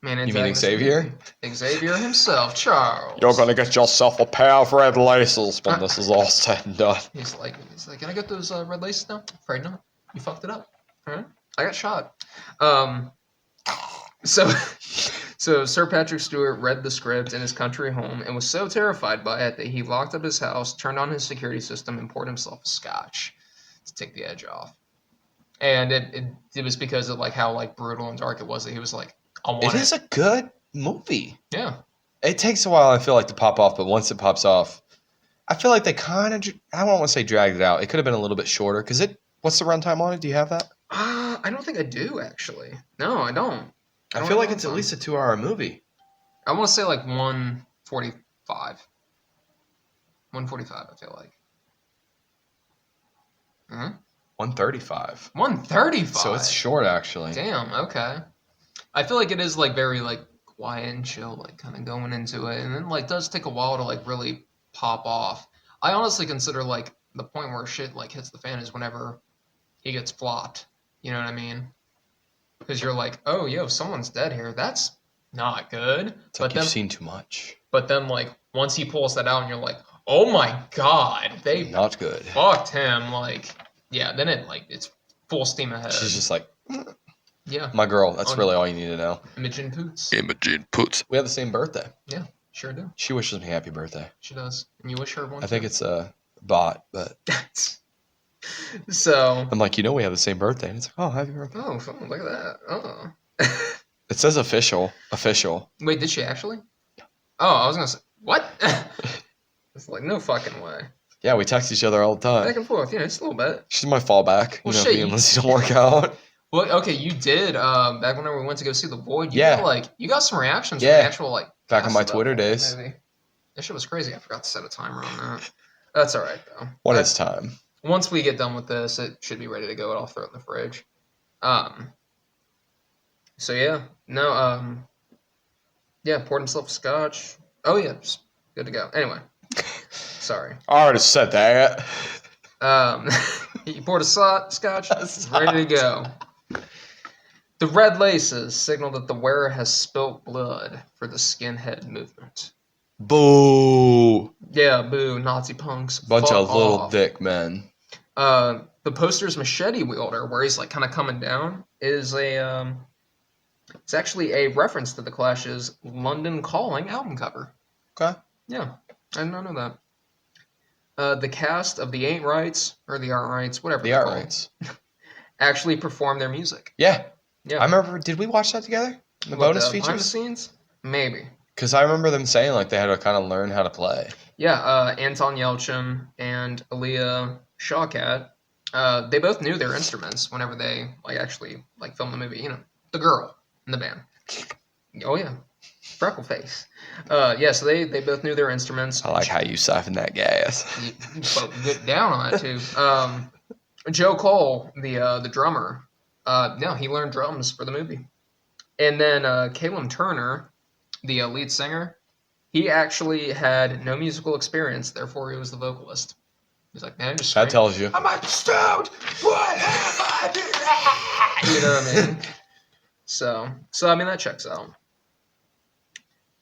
B: man,
A: you mean Xavier?
B: Xavier himself, Charles.
A: You're gonna get yourself a pair of red laces when this is all said and done.
B: He's like, can I get those red laces now? Afraid not. You fucked it up. All right, I got shot. So Sir Patrick Stewart read the script in his country home and was so terrified by it that he locked up his house, turned on his security system, and poured himself a scotch to take the edge off. And it was because of like how like brutal and dark it was that he was like, I want it.
A: It is a good movie.
B: Yeah.
A: It takes a while, I feel like, to pop off, but once it pops off, I feel like they kind of, I don't want to say dragged it out. It could have been a little bit shorter. Because what's the runtime on it? Do you have that?
B: I don't think I do, actually. No, I don't.
A: I feel like it's at least a 2-hour movie.
B: I want to say like 145. 145, I feel like.
A: 135.
B: 135?
A: So it's short, actually.
B: Damn, okay. I feel like it is like very like quiet and chill, like kind of going into it. And then like does take a while to like really pop off. I honestly consider like the point where shit like hits the fan is whenever he gets flopped. You know what I mean? Because you're like, oh, yo, someone's dead here. That's not good.
A: It's like you've seen too much.
B: But then, like, once he pulls that out, and you're like, oh my god, they
A: Not good.
B: fucked him. Like, yeah, then it's full steam ahead.
A: She's just like,
B: yeah,
A: my girl. That's really all you need to know.
B: Imogen Poots.
A: Imogen Poots. We have the same birthday.
B: Yeah, sure do.
A: She wishes me happy birthday.
B: She does, and you wish her one.
A: I think it's a bot, but.
B: So.
A: I'm like, we have the same birthday, and it's like, oh, happy birthday.
B: Oh, look at that. Oh.
A: It says official. Official.
B: Wait, did she actually? Oh, I was gonna say what? It's like no fucking way.
A: Yeah, we text each other all the time.
B: Back and forth, just a little bit.
A: She's my fallback.
B: Well, shit,
A: unless you don't work out.
B: Well, okay, you did. Back whenever we went to go see The Void, you got some reactions from the actual
A: back on my Twitter days.
B: Movie. That shit was crazy. I forgot to set a timer on that. That's all right though.
A: When it's time.
B: Once we get done with this, it should be ready to go. I'll throw it in the fridge. So yeah, no. Yeah, poured himself a scotch. Oh yeah, just good to go. Anyway, sorry.
A: I already said that.
B: He poured a scotch, ready to go. The red laces signal that the wearer has spilt blood for the skinhead movement.
A: Boo!
B: Yeah, boo, Nazi punks.
A: Bunch of little dick men.
B: The poster's machete wielder, where he's like kind of coming down, is it's actually a reference to the Clash's London Calling album cover.
A: Okay.
B: Yeah, I did not know that. The cast of the Ain't Rights, or the Aren't Rights, whatever
A: the Aren't Rights,
B: actually performed their music.
A: Yeah. I remember, did we watch that together? The bonus features?
B: Behind the scenes? Maybe.
A: Because I remember them saying like they had to kind of learn how to play. Yeah,
B: Anton Yelchin and Aaliyah Shawkat, they both knew their instruments whenever they actually filmed the movie. The girl in the band. Oh yeah, freckle face. So they both knew their instruments.
A: I like how you siphon that gas.
B: You get down on it too. Joe Cole, the drummer, he learned drums for the movie. And then Caleb Turner, the lead singer, he actually had no musical experience, therefore he was the vocalist. He's like, man, just scream.
A: That tells you.
B: I'm like, stoned. What have I done? You know what I mean? So I mean that checks out.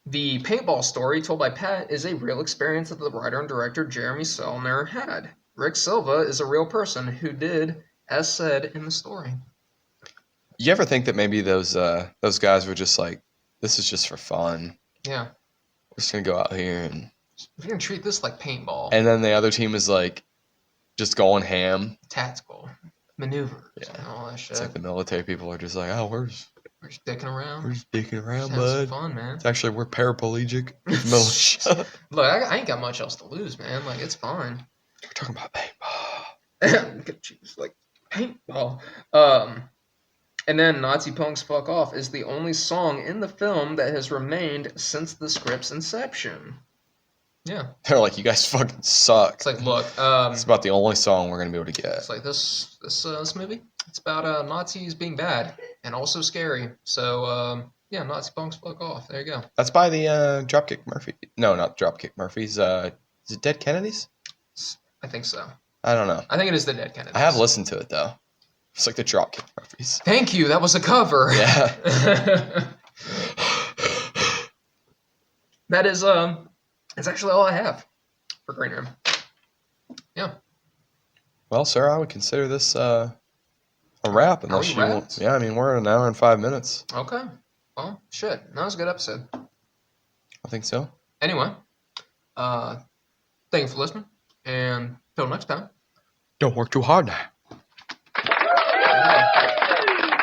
B: The paintball story told by Pat is a real experience that the writer and director Jeremy Selner had. Rick Silva is a real person who did as said in the story.
A: You ever think that maybe those guys were just like, this is just for fun?
B: Yeah.
A: We're just gonna go out here and
B: we're gonna treat this like paintball.
A: And then the other team is like just going ham.
B: Tactical maneuvers and all that shit.
A: It's like the military people are just like, oh, we're just
B: dicking around.
A: We're just dicking around,
B: bud. It's fun, man.
A: It's actually, we're paraplegic. Militia.
B: Look, I ain't got much else to lose, man. Like, it's fine.
A: We're talking about paintball.
B: Jeez, like, paintball. And then Nazi Punks Fuck Off is the only song in the film that has remained since the script's inception. Yeah.
A: They're like, you guys fucking suck.
B: It's like, look,
A: it's about the only song we're gonna be able to get.
B: It's like this movie. It's about Nazis being bad and also scary. So yeah, Nazi Punks Fuck Off. There you go.
A: That's by the Dropkick Murphy. No, not Dropkick Murphys. Is it Dead Kennedys?
B: I think so.
A: I don't know.
B: I think it is the Dead Kennedys.
A: I have listened to it though. It's like the Dropkick Murphys.
B: Thank you. That was a cover.
A: Yeah.
B: That is that's actually all I have for Green Room. Yeah.
A: Well, sir, I would consider this a wrap unless you want. Yeah, I mean we're at an hour and 5 minutes.
B: Okay. Well, shit. That was a good episode.
A: I think so.
B: Anyway, thank you for listening, and till next time.
A: Don't work too hard now.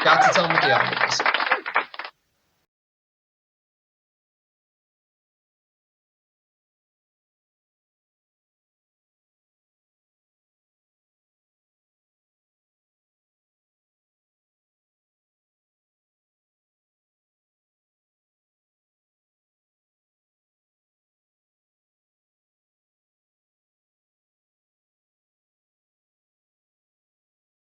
B: Got to tell them what the album is.